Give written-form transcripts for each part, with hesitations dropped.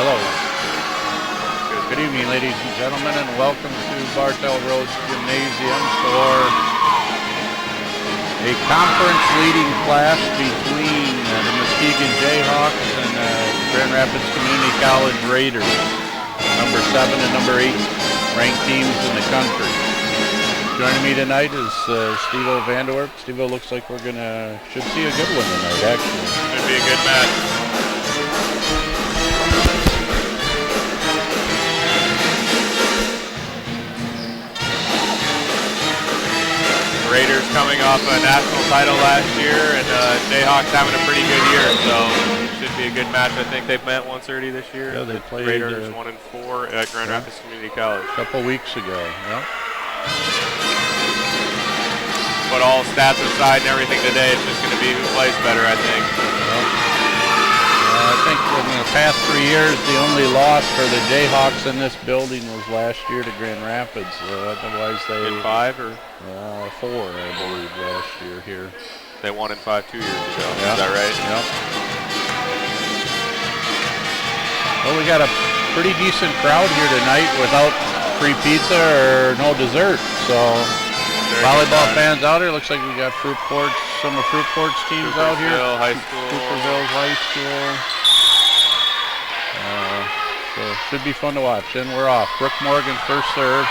Hello. Good evening, ladies and gentlemen, and welcome to Bartell Road Gymnasium for a conference leading clash between the Muskegon Jayhawks and Grand Rapids Community College Raiders, number 7 and number 8 ranked teams in the country. Joining me tonight is Steve-O Vanderwerp. Steve-O, looks like should see a good one tonight, actually. Should be a good match. Raiders coming off a national title last year, and Jayhawks having a pretty good year, so it should be a good match. I think they've met once already this year. Yeah, they played Raiders 1-4 at Grand Rapids Community College. A couple weeks ago, yeah. But all stats aside and everything today, it's just going to be who plays better, I think. I think in the past 3 years, the only loss for the Jayhawks in this building was last year to Grand Rapids. Otherwise, they in 5 or 4, I believe, last year here. They won in 5 2 years ago. Yep. Is that right? Yep. Well, we got a pretty decent crowd here tonight without free pizza or no dessert. So, volleyball fans out here. Looks like we got some of Fruitport's teams out here. High School. Cooperville's High School. So should be fun to watch. And we're off. Brooke Morgan first serve.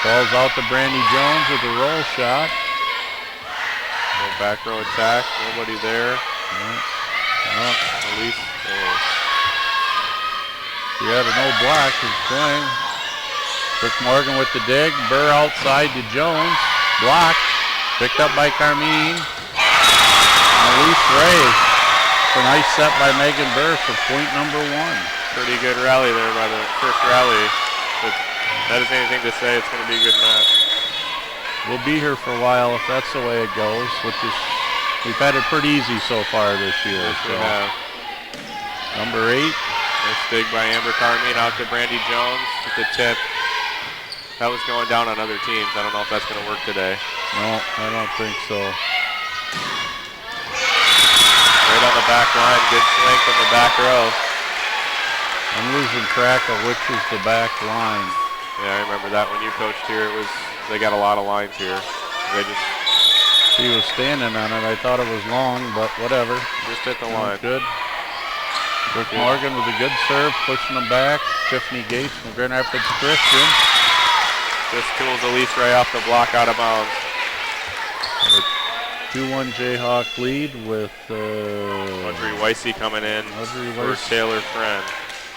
Balls out to Brandy Jones with a roll shot. No back row attack. Nobody there. Elise. She had an old block. Is playing. Brooke Morgan with the dig. Burr outside to Jones. Blocked. Picked up by Carmine. Elise Ray. A nice set by Megan Burr for point number 1. Pretty good rally there by the first rally. But that isn't anything to say it's going to be a good match. We'll be here for a while if that's the way it goes, we've had it pretty easy so far this year. Yes, we have. Number 8. Nice dig by Amber Carmine out to Brandy Jones with the tip. That was going down on other teams. I don't know if that's going to work today. No, I don't think so. Right on the back line, good swing from the back row. I'm losing track of which is the back line. Yeah, I remember that when you coached here. They got a lot of lines here. She was standing on it. I thought it was long, but whatever. Just hit the line. Good. Brooke Morgan with a good serve, pushing them back. Tiffany Gates from Grand Rapids Christian. Just tools Elise Ray off the block out of bounds. 2-1 Jayhawk lead with Audrey Weissy coming in for Taylor Friend.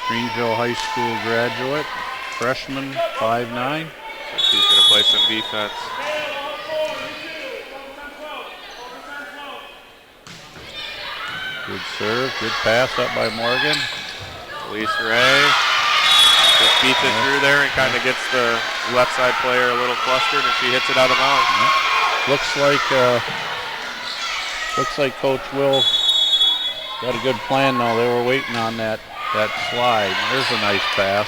Greenville High School graduate, freshman, 5'9". She's going to play some defense. Good serve, good pass up by Morgan. Elise Ray just beats it through there and kind of gets the left side player a little flustered, and she hits it out of bounds. Looks like Coach Will got a good plan now. They were waiting on that slide. There's a nice pass.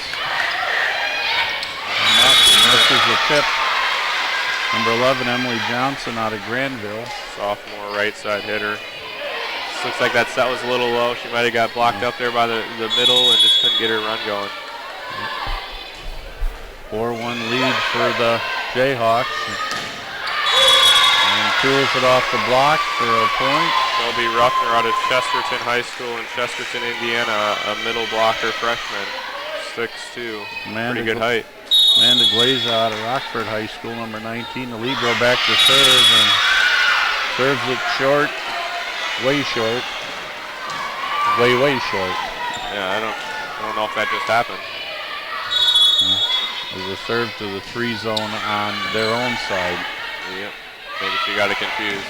And this is the tip. Number 11, Emily Johnson out of Granville. Sophomore right side hitter. This looks like that set was a little low. She might have got blocked up there by the middle and just couldn't get her run going. 4-1 lead for the Jayhawks. Tools it off the block for a point. Shelby Ruffner out of Chesterton High School in Chesterton, Indiana, a middle blocker freshman, 6'2", pretty good height. Amanda Glaze out of Rockford High School, number 19. The libero back to serve and serves it short, way short, way short. Yeah, I don't know if that just happened. There's a serve to the 3 zone on their own side. Yep. Maybe she got it confused.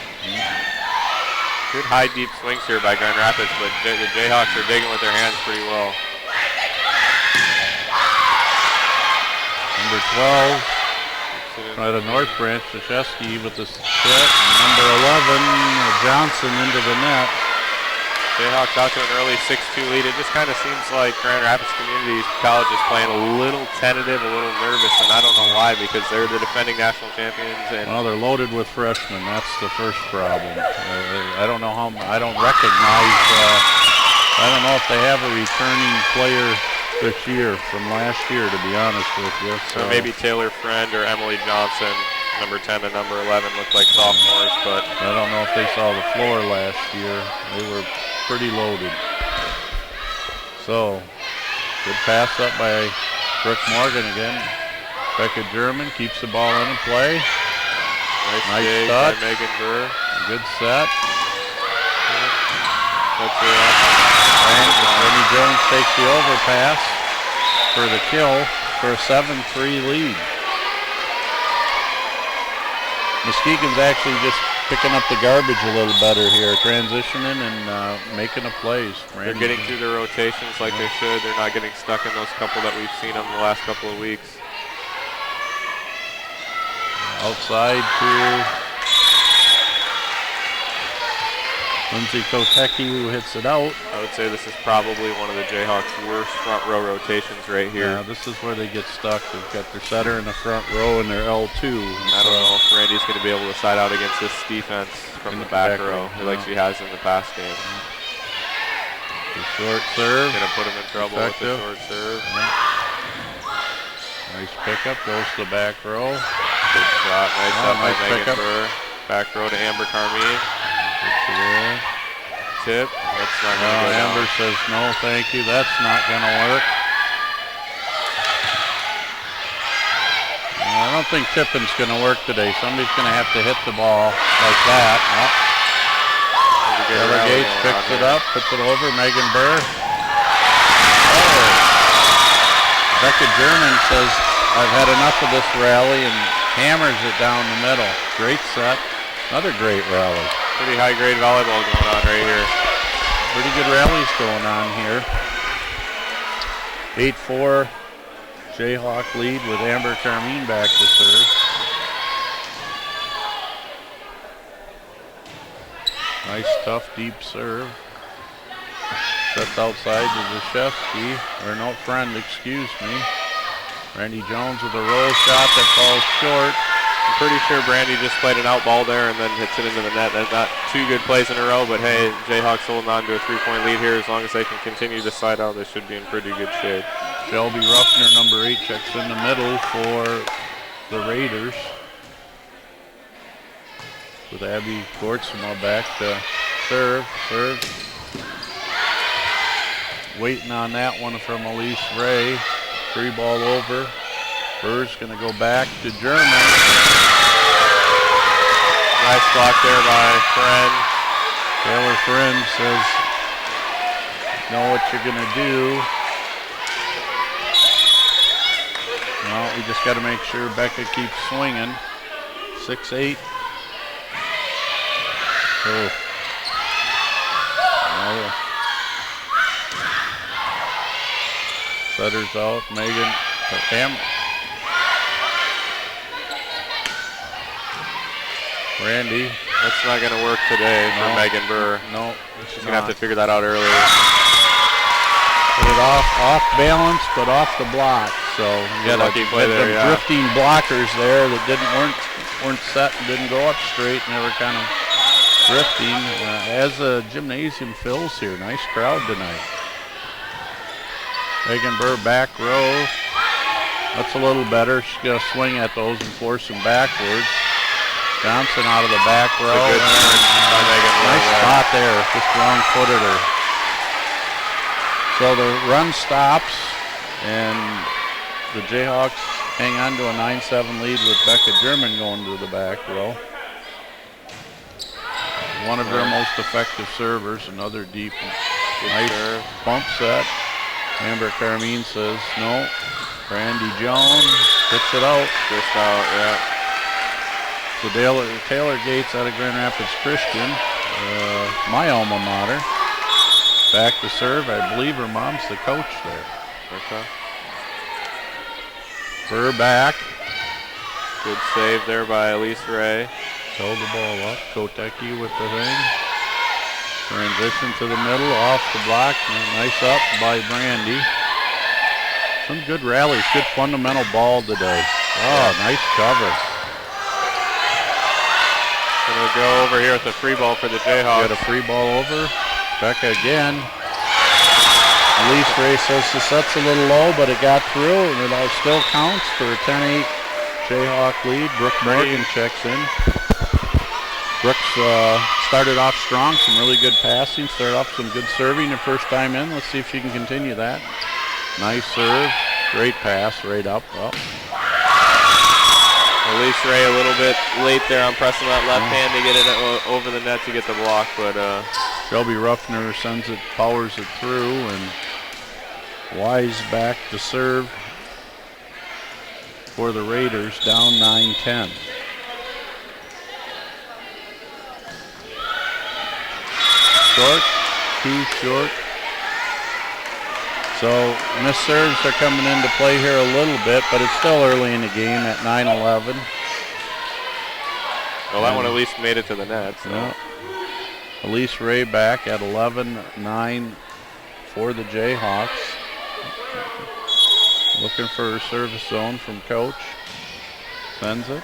Good high, deep swings here by Grand Rapids, but the Jayhawks are digging with their hands pretty well. Number 12, out of North Branch, Krzyzewski with the set. Number 11, Johnson into the net. Jayhawks out to an early 6-2 lead. It just kind of seems like Grand Rapids Community College is playing a little tentative, a little nervous, and I don't know why, because they're the defending national champions. And well, they're loaded with freshmen. That's the first problem. I don't know how. I don't recognize. I don't know if they have a returning player this year from last year, to be honest with you. So maybe Taylor Friend or Emily Johnson, number 10 and number 11, look like sophomores, but I don't know if they saw the floor last year. They were pretty loaded. So, good pass up by Brooke Morgan again. Becca German keeps the ball in play. Nice dig touch. by Megan Burr. Good set. Puts her up. And Rennie Jones takes the overpass for the kill for a 7-3 lead. Muskegon's actually just picking up the garbage a little better here, transitioning and making the plays. They're getting through their rotations like they should. They're not getting stuck in those couple that we've seen them the last couple of weeks. Outside to Lindsay Kotecki, who hits it out. I would say this is probably one of the Jayhawks' worst front row rotations right here. Yeah, this is where they get stuck. They've got their setter in the front row and their L2. I don't know if Randy's going to be able to side out against this defense from the back row, like she has in the past game. The short serve. Going to put him in trouble Effective. with the short serve. Nice pickup, goes to the back row. Good shot, nice up by nice Megan pickup. Burr. Back row to Amber Carmine. There. Tip, that's not going to go down. Amber says no, thank you. That's not going to work. I don't think tipping's going to work today. Somebody's going to have to hit the ball like that. Taylor Gates picks it up, puts it over. Megan Burr. Oh. Becca German says, I've had enough of this rally, and hammers it down the middle. Great set. Another great rally. Pretty high grade volleyball going on right here. Pretty good rallies going on here. 8-4 Jayhawk lead with Amber Carmine back to serve. Nice tough deep serve. Sets outside to Zashevsky, or no, Friend, excuse me. Randy Jones with a roll shot that falls short. I'm pretty sure Brandy just played an out ball there and then hits it into the net. That's not two good plays in a row, but hey, Jayhawks holding on to a 3-point lead here. As long as they can continue to side out, they should be in pretty good shape. Shelby Ruffner, number 8, checks in the middle for the Raiders. With Abby Gortzema back to serve. Waiting on that one from Elise Ray. Free ball over. Burr's going to go back to German. Nice block there by Friend. Taylor Friend says, know what you're going to do. Well, we just got to make sure Becca keeps swinging. 6-8. Oh. Setter's out. Megan. Randy. That's not going to work today for Megan Burr. No. She's going to have to figure that out earlier. Put it off balance, but off the block. So you got lucky play there, yeah. Drifting blockers there that weren't set and didn't go up straight, and they were kind of drifting. As the gymnasium fills here, nice crowd tonight. Megan Burr back row. That's a little better. She's going to swing at those and force them backwards. Johnson out of the back row. Good turn by Megan Burr. Nice spot there. Just wrong-footed her. So the run stops, and the Jayhawks hang on to a 9-7 lead with Becca German going to the back row. One of their most effective servers, another deep, nice bump set. Amber Carmine says no. Randy Jones hits it out. Just out, yeah. So Taylor Gates out of Grand Rapids Christian, my alma mater. Back to serve. I believe her mom's the coach there. Okay. Burr back. Good save there by Elise Ray. Held the ball up. Kotecki with the thing. Transition to the middle, off the block. Nice up by Brandy. Some good rallies, good fundamental ball today. Oh, nice cover. Gonna go over here with a free ball for the Jayhawks. Got a free ball over. Becca again. Elise Ray says the set's a little low, but it got through, and it all still counts for a 10-8 Jayhawk lead. Brooke Morgan checks in. Brooks started off strong, some really good passing, started off some good serving her first time in. Let's see if she can continue that. Nice serve, great pass, right up. Elise Ray a little bit late there on pressing that left hand to get it over the net to get the block, but Shelby Ruffner sends it, powers it through, and Wise back to serve for the Raiders, down 9-10. Short, too short. So missed serves are coming into play here a little bit, but it's still early in the game at 9-11. Well, that one at least made it to the net. So. Yeah. Elise Ray back at 11-9 for the Jayhawks. Looking for her service zone from Coach. Sends it.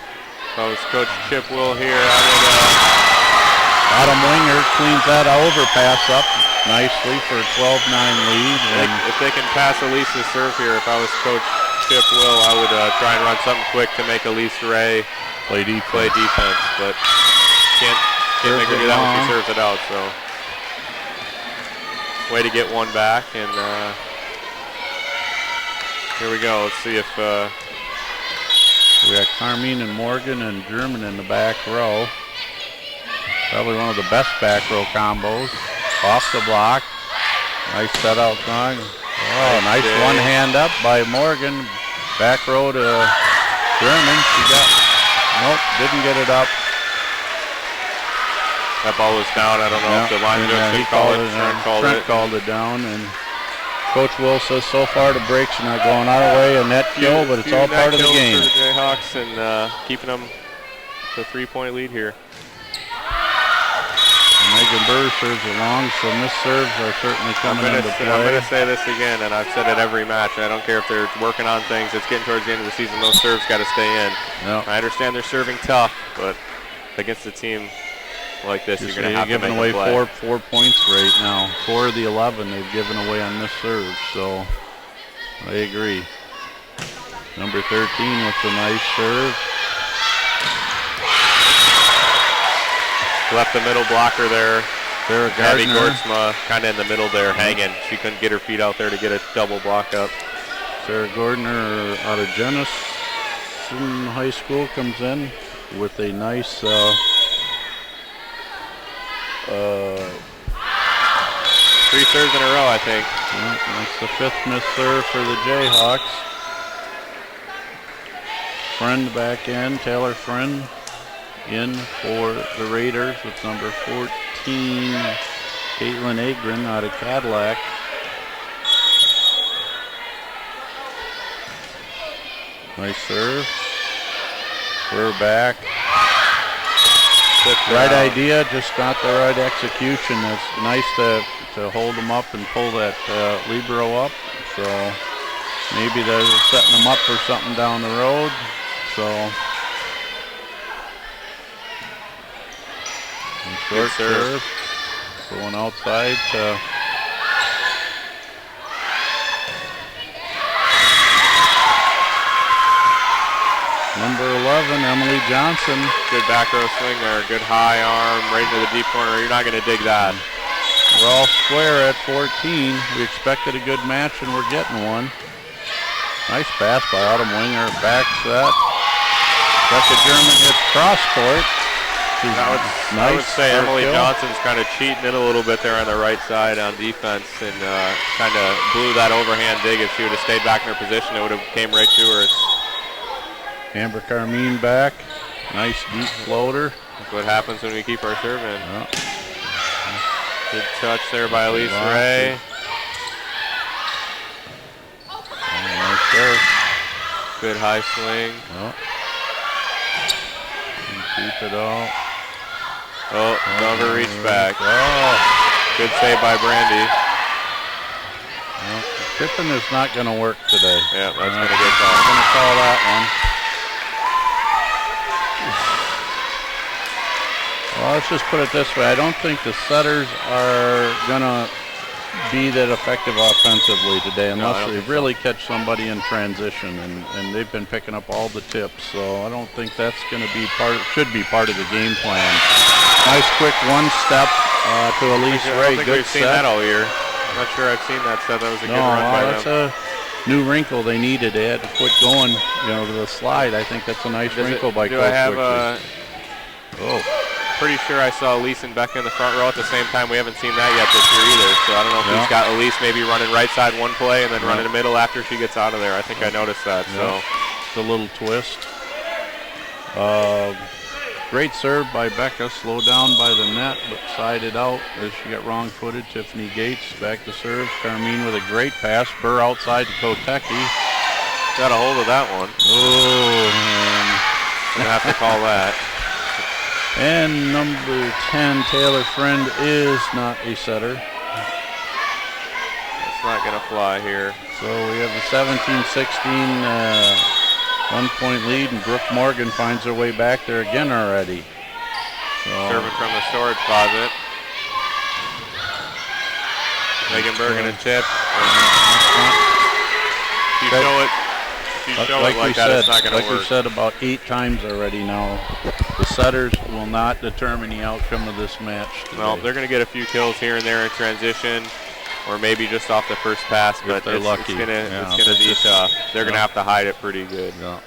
So it's Coach Chip Will here. Autumn Winger cleans that overpass up nicely for a 12-9 lead. If they can pass Elise's serve here, if I was Coach Chip Will, I would try and run something quick to make Elise Ray play defense, but can't make her do that when she serves it out. So way to get one back, and here we go. Let's see if we got Carmine and Morgan and German in the back row. Probably one of the best back row combos. Off the block. Nice set out front. Oh, nice one hand up by Morgan. Back row to German. She got, nope, didn't get it up. That ball was down. I don't know if the line judge called it. Trent called it down, and Coach Will says so far the breaks are not going our way. A net kill, but it's all part of the game. For the Jayhawks and keeping them to a 3-point lead here. Megan Burr serves it long, so missed serves are certainly coming into play. I'm going to say this again, and I've said it every match. I don't care if they're working on things. It's getting towards the end of the season. Those serves got to stay in. Yep. I understand they're serving tough, but against a team like this, you're going to have to make away a play. four points right now. 4 of the 11 they've given away on this serve, so I agree. Number 13 with a nice serve. Left the middle blocker there. Sarah Abby Gardner. Gortzma kind of in the middle there, hanging. She couldn't get her feet out there to get a double block up. Sarah Gardner out of Jenison High School comes in with a nice 3 serves in a row, I think. Yeah, that's the 5th missed serve for the Jayhawks. Friend back in, Taylor Friend in for the Raiders with number 14, Caitlin Agrin out of Cadillac. Nice serve. We're back. Right idea, just not the right execution. It's nice to hold them up and pull that libero up. So maybe they're setting them up for something down the road. So short serve. Going outside to number 11, Emily Johnson. Good back row swing there. Good high arm right into the deep corner. You're not going to dig that. We're all square at 14. We expected a good match, and we're getting one. Nice pass by Autumn Winger. Back set. Becca German hits cross court. I would say Emily Johnson's kind of cheating in a little bit there on the right side on defense, and kind of blew that overhand dig. If she would have stayed back in her position, it would have came right to her. Amber Carmine back. Nice deep floater. That's what happens when we keep our serve in. Yeah. Good touch there by Elise Ray. Nice serve. Good high swing. Keep it all. Oh, never reach back. Oh. Good save by Brandy. Well, tipping is not going to work today. Yeah, that's going to get called. I'm going to call that one. Well, let's just put it this way. I don't think the setters are going to be that effective offensively today unless they really catch somebody in transition, and they've been picking up all the tips, so I don't think that's going to be should be part of the game plan. Nice quick one step to Elise Ray. I don't think we've seen that all year. I'm not sure I've seen that set. That was a good run by them. That's a new wrinkle they needed. They had to quit going, to the slide. I think that's a nice wrinkle by Coach Victory. Pretty sure I saw Elise and Becca in the front row at the same time. We haven't seen that yet this year either. So I don't know if he's got Elise maybe running right side one play and then running the middle after she gets out of there. I think I noticed that. So it's a little twist. Great serve by Becca, slowed down by the net, but sided out as she got wrong-footed. Tiffany Gates back to serve. Carmine with a great pass. Burr outside to Kotecki. Got a hold of that one. Oh, man. Gonna have to call that. And number 10, Taylor Friend, is not a setter. It's not going to fly here. So we have the 17-16 one-point lead, and Brooke Morgan finds her way back there again already. So serving from the storage closet. Megan Bergen a tip. If you show it, like that, it's not going to work. Like we said about 8 times already now, the setters will not determine the outcome of this match today. Well, they're going to get a few kills here and there in transition, or maybe just off the first pass, but they're lucky. It's going to be tough. They're going to have to hide it pretty good. Yeah.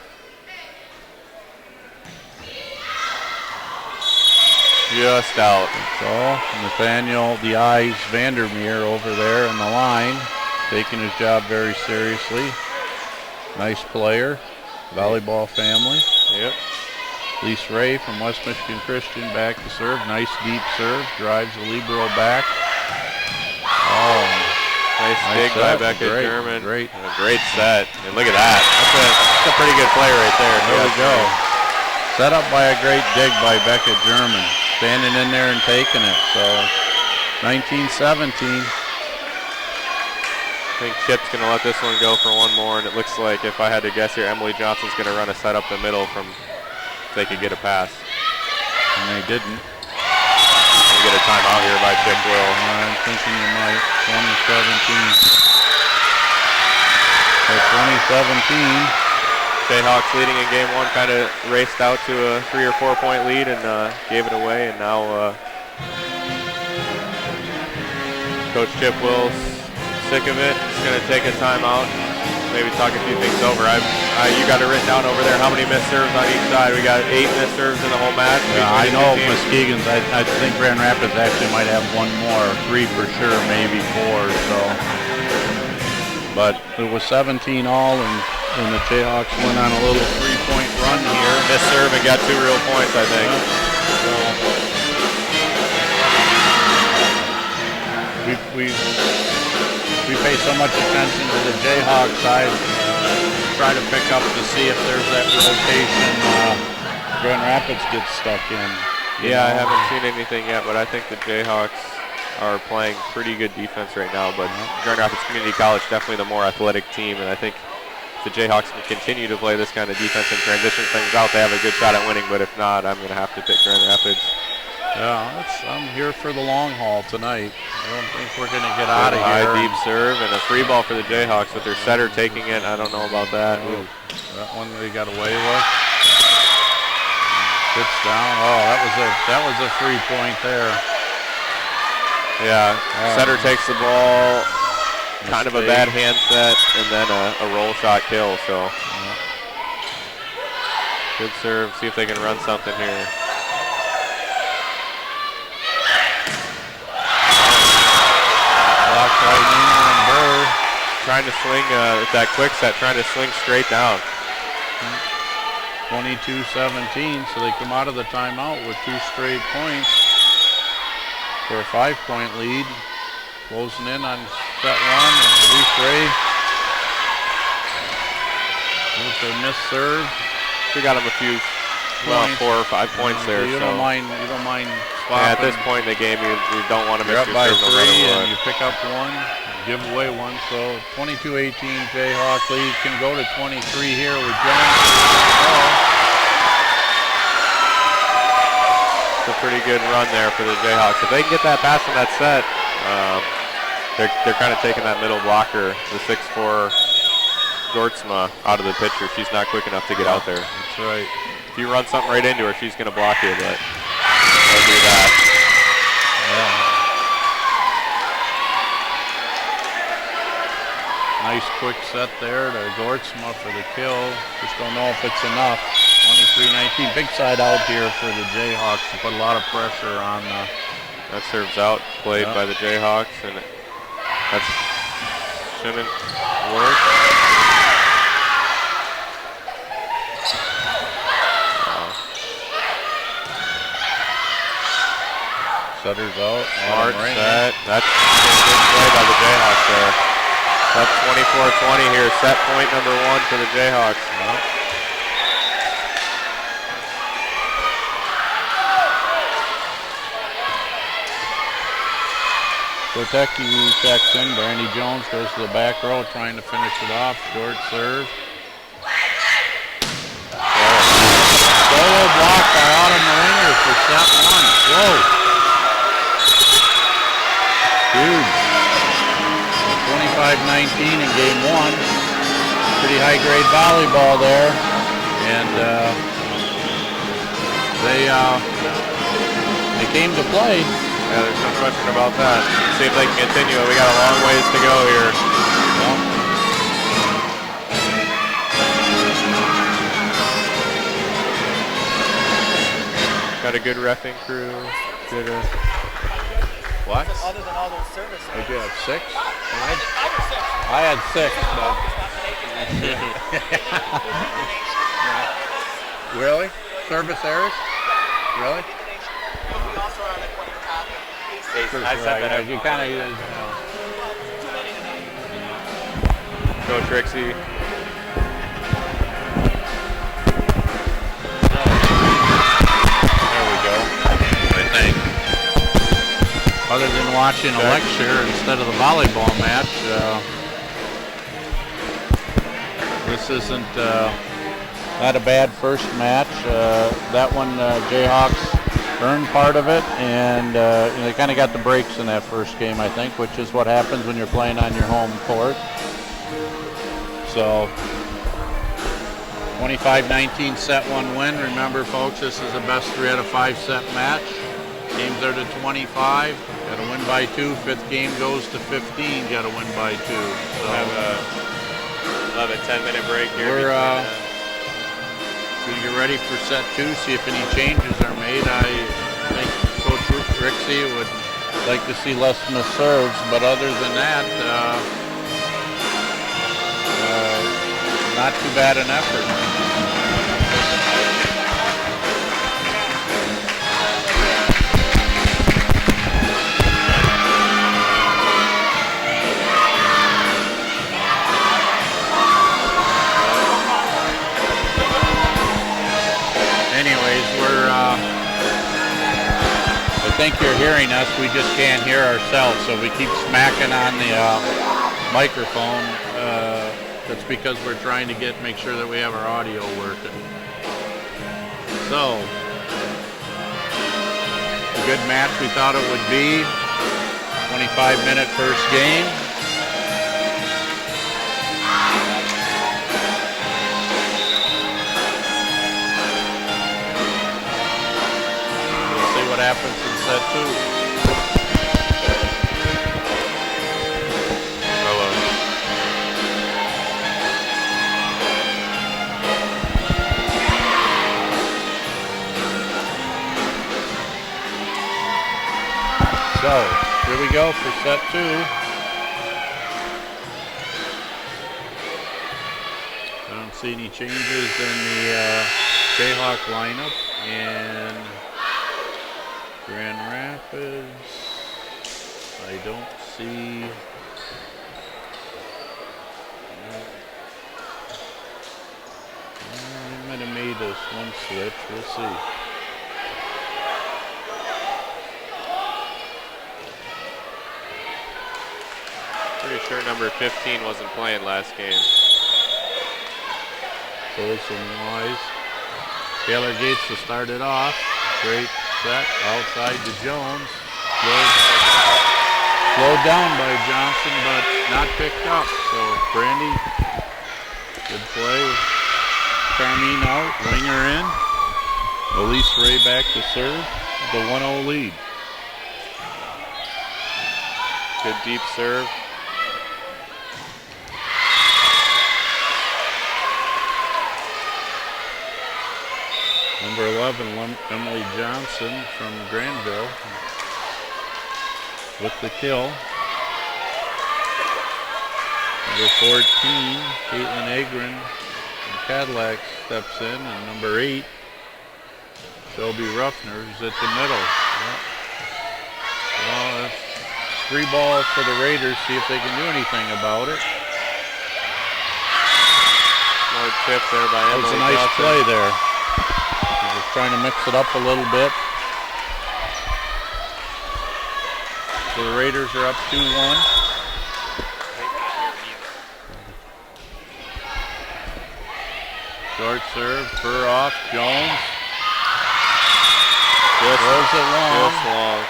Just out. That's all. Nathaniel the Eyes Vandermeer over there in the line, taking his job very seriously. Nice player, volleyball family. Yep. Lise Ray from West Michigan Christian back to serve. Nice deep serve, drives the libero back. Oh, nice dig by Becca German. Great. A great set. And look at that. That's a pretty good play right there. There we go. Set up by a great dig by Becca German. Standing in there and taking it. So 19-17. I think Chip's going to let this one go for one more, and it looks like, if I had to guess here, Emily Johnson's going to run a set up the middle from if they could get a pass. And they didn't. They get a timeout here by Chip Will. I'm thinking you might. 2017. So 2017. Jayhawks leading in game one, kind of raced out to a 3 or 4 point lead and gave it away, and now Coach Chip Will's sick of it. He's going to take a timeout, maybe talk a few things over. You got it written down over there. How many missed serves on each side? We got 8 missed serves in the whole match. Yeah, I know Muskegon's. I think Grand Rapids actually might have one more, 3 for sure, maybe 4. So, but it was 17 all, and the Jayhawks went on a little 3-point run here. Missed serve and got 2 real points, I think. We pay so much attention to the Jayhawk side, try to pick up to see if there's that rotation Grand Rapids gets stuck in. Yeah, I haven't seen anything yet, but I think the Jayhawks are playing pretty good defense right now, but Grand Rapids Community College definitely the more athletic team, and I think if the Jayhawks can continue to play this kind of defense and transition things out, they have a good shot at winning, but if not, I'm going to have to pick Grand Rapids. Yeah, I'm here for the long haul tonight. I don't think we're going to get out of here. High deep serve and a free ball for the Jayhawks with their setter taking it. I don't know about that. Oh, that one they got away with. Sits down. Oh, that was a free point there. Yeah, setter takes the ball, kind of a bad handset, and then a roll shot kill. So good serve. See if they can run something here. Trying to swing that quick set, trying to swing straight down. 22-17, so they come out of the timeout with 2 straight points for a 5-point lead. Closing in on set 1, and Lise Ray with their missed serve. We got them a few points. 4 or 5 points there. You so don't mind swapping. yeah, at this point in the game, you don't want to miss You're up your by serve no 3 matter and what. you pick up 1, give away 1. So 22-18 Jayhawk lead. Can go to 23 here with Jones. It's a pretty good run there for the Jayhawks. If they can get that pass in that set, they're kind of taking that middle blocker, the 6'4" Gortzma, out of the picture. She's not quick enough to get out there. That's right. If you run something right into her, she's going to block you, but they'll do that. Yeah. Nice quick set there to Gortzma for the kill. Just don't know if it's enough. 23-19. Big side out here for the Jayhawks to put a lot of pressure on the... That serves out, played by the Jayhawks, and that shouldn't work. Setter's out. Smart set. That's a good play by the Jayhawks there. That's 24-20 here. Set point number 1 for the Jayhawks. Protecty checks in. Brandy Jones goes to the back row trying to finish it off. Short serve. Solo block by Autumn Maringer for set 1. Whoa. Huge. 25-19 in game 1. Pretty high grade volleyball there. And they came to play. Yeah, there's no question about that. Let's see if they can continue. We got a long ways to go here. Got a good reffing crew. Good. What? Other than all those services. Did you have 6? I had 6, but... Really? Service errors? Really? We also are like one of your top. I said that. You kind of... Go Trixie. There we go, I think. Other than watching a lecture instead of the volleyball match, this isn't not a bad first match. That one, Jayhawks earned part of it, and they kind of got the breaks in that first game, I think, which is what happens when you're playing on your home court. So 25-19 set 1 win. Remember, folks, this is a best 3 out of 5 set match. Games are to 25. Got to win by 2. 5th game goes to 15. Got to win by 2. So We'll have a 10-minute break here. we're going to get ready for set 2. See if any changes are made. I think Coach Rixey would like to see less missed serves, but other than that, not too bad an effort. I think you're hearing us, we just can't hear ourselves, so we keep smacking on the microphone. That's because we're trying to make sure that we have our audio working. So, a good match we thought it would be. 25-minute first game. We'll see what happens in set 2. So, here we go for set 2. I don't see any changes in the Jayhawk lineup. And Grand Rapids, I don't see. They might have made this one switch. We'll see. Pretty sure number 15 wasn't playing last game. Colson Wise. Taylor Gates to start it off. Great set outside to Jones. Slowed down by Johnson, but not picked up. So Brandy, good play. Carmine out, winger in. Elise Ray back to serve. The 1-0 lead. Good deep serve. Number 11, Emily Johnson from Granville with the kill. Number 14, Caitlin Agron from Cadillac steps in, and number 8, Shelby Ruffner is at the middle. Yep. Well, that's 3 balls for the Raiders, see if they can do anything about it. Smart tip there by Emily. That was a nice Johnson. play there. Just trying to mix it up a little bit. So the Raiders are up 2-1. Short serve, Fur off, Jones. Throws it long. Just long.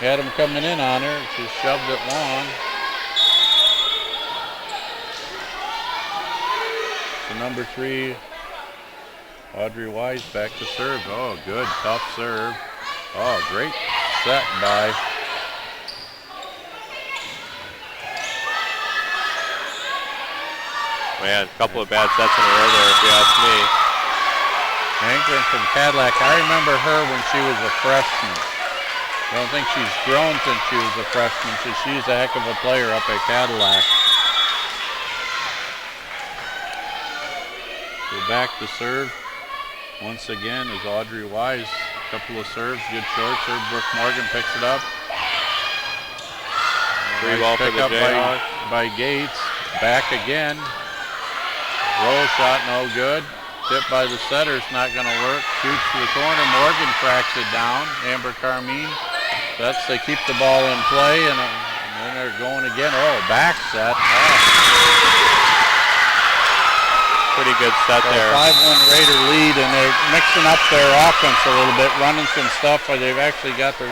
Had him coming in on her. She shoved it long. So number 3, Audrey Wise back to serve. Oh, good, tough serve. Oh, great set by. Man, a couple of bad sets in a row there, if you ask me. Anchoring from Cadillac. I remember her when she was a freshman. I don't think she's grown since she was a freshman, so she's a heck of a player up at Cadillac. So back to serve. Once again is Audrey Wise. A couple of serves, good short serve. Brooke Morgan picks it up. Free Nice ball for the pickup Jayhawks. by Gates. Back again. Roll shot, no good. Tip by the setter's not going to work. Shoots to the corner. Morgan cracks it down. Amber Carmine. They keep the ball in play, and then they're going again. Oh, back set. Pretty good set So there. 5-1 Raider lead, and they're mixing up their offense a little bit, running some stuff. They've actually got the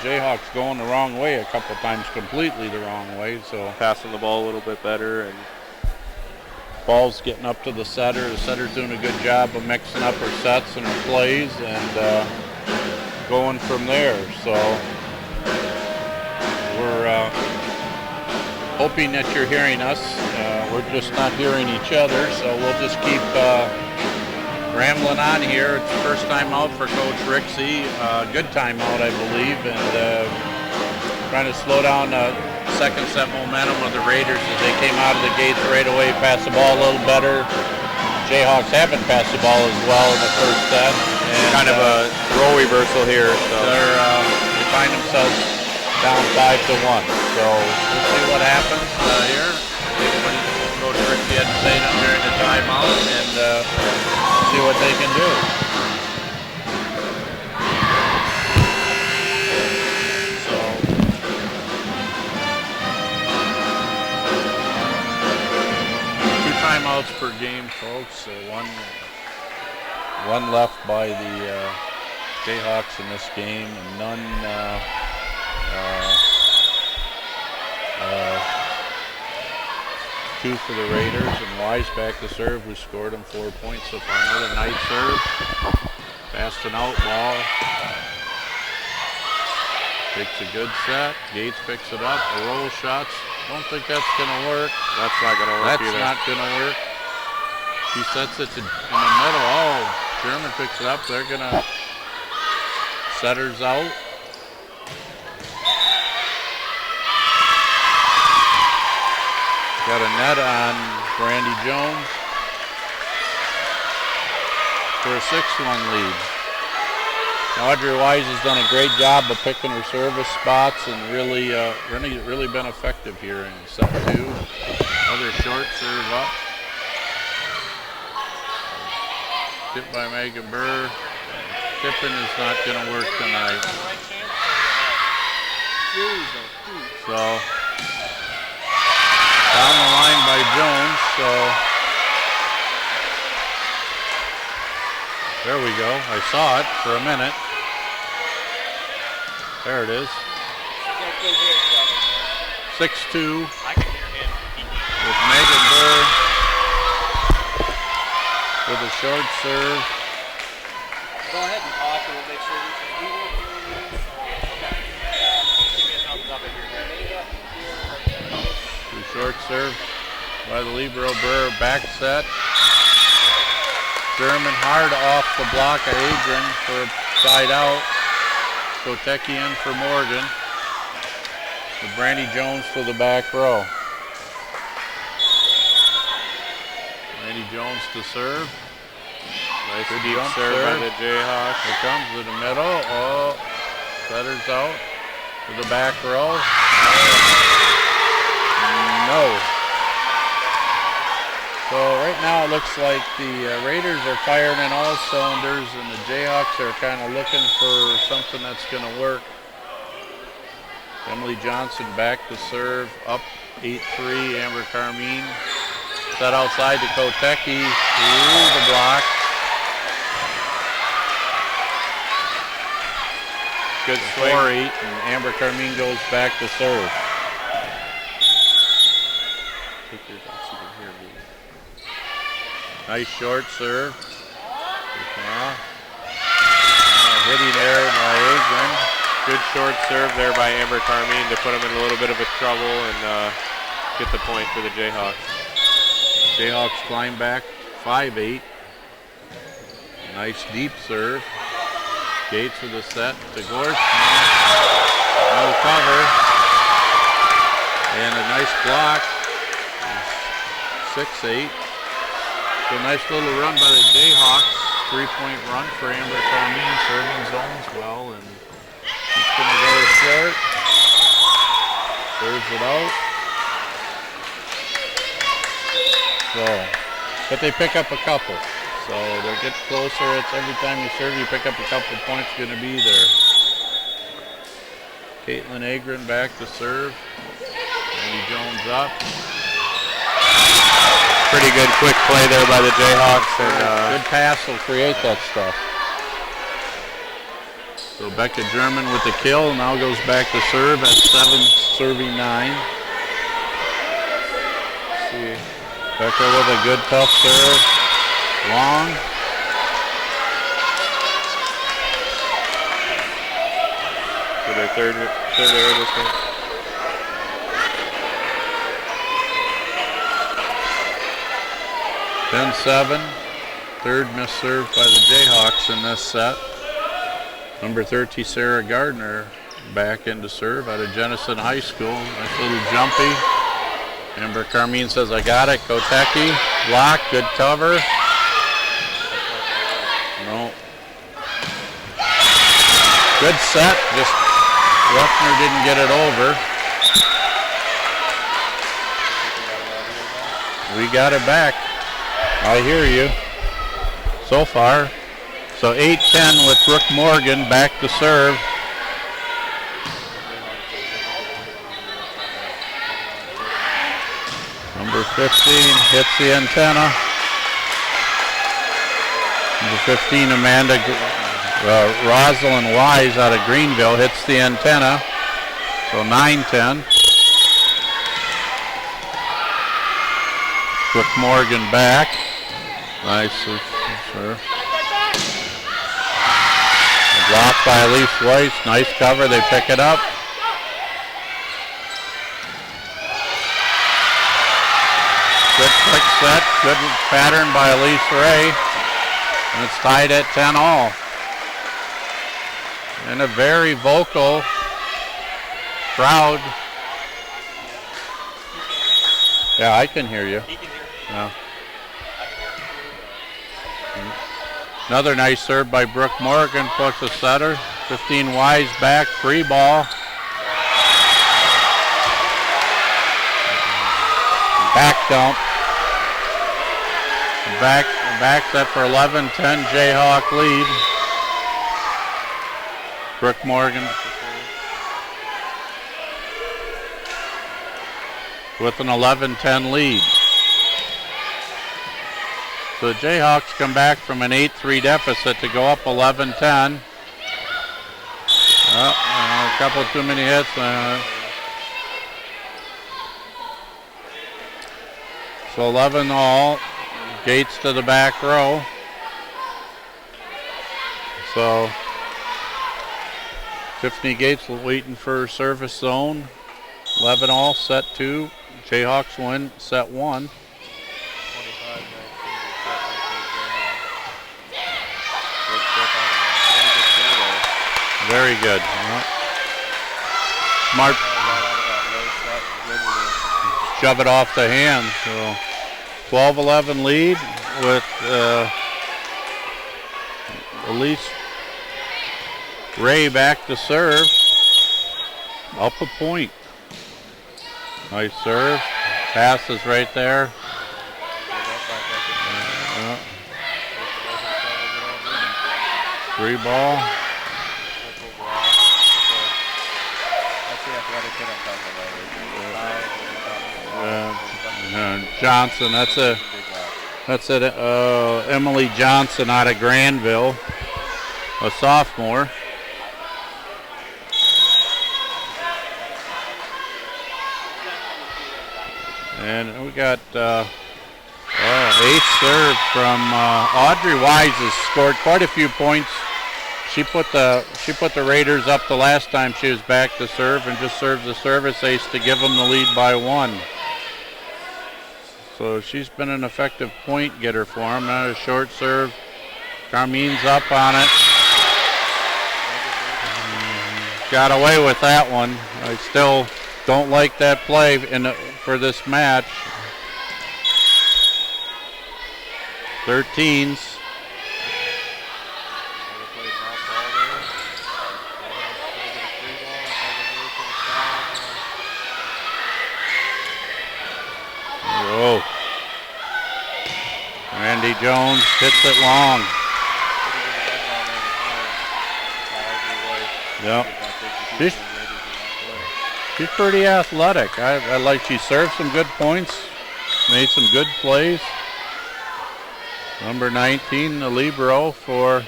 Jayhawks going the wrong way a couple times, completely the wrong way. So Passing the ball a little bit better, and ball's getting up to the setter. The setter's doing a good job of mixing up her sets and her plays and going from there. So we're hoping that you're hearing us. We're just not hearing each other, so we'll just keep rambling on here. It's first time out for Coach Rixey. Good time out, I believe, and trying to slow down second set momentum of the Raiders as they came out of the gates right away, passed the ball a little better. Jayhawks haven't passed the ball as well in the first set. And, kind of a role reversal here. So they find themselves down 5-1. So we'll see what happens here. What Coach Rixey had to say during the timeout, and see what they can do. Timeouts per game, folks. So one left by the Jayhawks in this game, and none two for the Raiders. And Wise back to serve, who scored him 4 points so far. Another nice serve. Fast and out ball. Takes a good set. Gates picks it up. The roll shots. Don't think that's going to work. That's not going to work either. That's not going to work. She sets it in the middle. Oh, Sherman picks it up. They're going to setters out. Got a net on Brandy Jones for a 6-1 lead. Audrey Wise has done a great job of picking her service spots and really been effective here in set 2. Other short serve up. Tip by Megan Burr. Tipping is not going to work tonight. So, down the line by Jones, so there we go. I saw it for a minute. There it is. 6-2 with Megan Burr with a short serve. Go ahead and talk and we'll make sure we won't hear you. Give me a thumbs up if you're good. Two short serve by the libero Burr. Back set. German hard off the block of Adrian for side out. Kotecki in for Morgan. With Brandy Jones to the back row. Brandy Jones to serve. Nice Good deep jump serve by the Jayhawks. Here comes to the middle. Oh, setters out to the back row. No. So right now it looks like the Raiders are firing in all cylinders and the Jayhawks are kind of looking for something that's going to work. Emily Johnson back to serve, up 8-3, Amber Carmine. Set outside to Kotecki, through the block. Good swing. 4-8, and Amber Carmine goes back to serve. Take yours off so you can hear me. Nice short serve. Hitting there by Adrian. Good short serve there by Amber Carmine to put them in a little bit of a trouble and get the point for the Jayhawks. Jayhawks climb back 5-8. Nice deep serve. Gates with a set to Gorst. No cover. And a nice block. 6-8. So nice little run by the Jayhawks. 3-point run for Amber Carmine. Serving zones well. And she's going to go short. Serves it out. So, but they pick up a couple. So they get closer. It's every time you serve, you pick up a couple points going to be there. Caitlin Agron back to serve. Andy Jones up. Pretty good quick play there by the Jayhawks. And, good pass will create that stuff. So Becca German with the kill. Now goes back to serve at 7, serving 9. see. Becca with a good tough serve. Long. For their third error this game. Then 7. Third missed serve by the Jayhawks in this set. Number 30, Sarah Gardner, back into serve out of Jenison High School. Nice little jumpy. Amber Carmine says, I got it. Kotecki, block, good cover. No. Good set, just Ruffner didn't get it over. We got it back. I hear you. So far. So 8-10 with Brooke Morgan back to serve. Number 15 hits the antenna. Number 15, Amanda Rosalind Wise out of Greenville hits the antenna. So 9-10. Brooke Morgan back. Nice serve. Blocked by Elise Weiss. Nice cover. They pick it up. Good quick set. Good pattern by Elise Ray. And it's tied at 10-all. And a very vocal crowd. Yeah, I can hear you. Yeah. Another nice serve by Brooke Morgan, puts a setter. 15 Wise back, free ball. Back dump. Back set for 11-10 Jayhawk lead. Brooke Morgan with an 11-10 lead. So the Jayhawks come back from an 8-3 deficit to go up 11-10. A couple too many hits. So 11 all. Gates to the back row. So Tiffany Gates waiting for service zone. 11 all, set 2. Jayhawks win set 1. Very good. Smart. Shove it off the hand. So 12-11 lead with Elise Ray back to serve. Up a point. Nice serve. Pass is right there. Free ball. Johnson, that's it. Emily Johnson out of Granville, a sophomore. And we got ace serve from Audrey Wise has scored quite a few points. She put the Raiders up the last time she was back to serve and just served the service ace to give them the lead by 1. So she's been an effective point getter for them. Now a short serve. Carmine's up on it. Got away with that one. I still don't like that play for this match. 13s. Oh. Randy Jones hits it long. Yep. She's pretty athletic. I like she served some good points, made some good plays. Number 19, the libero for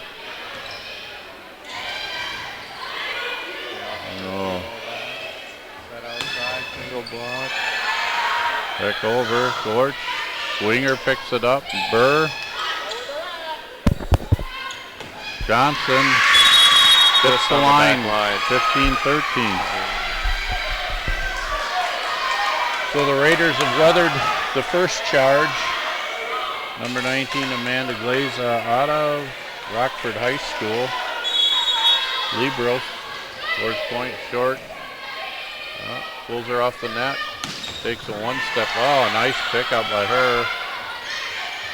block. Back over, Gorge. Swinger picks it up. Burr. Johnson hits the line. 15-13. So the Raiders have weathered the first charge. Number 19, Amanda Glaza out of Rockford High School. Libero scores point short. Pulls her off the net. Takes a one-step. Oh, a nice pickup by her.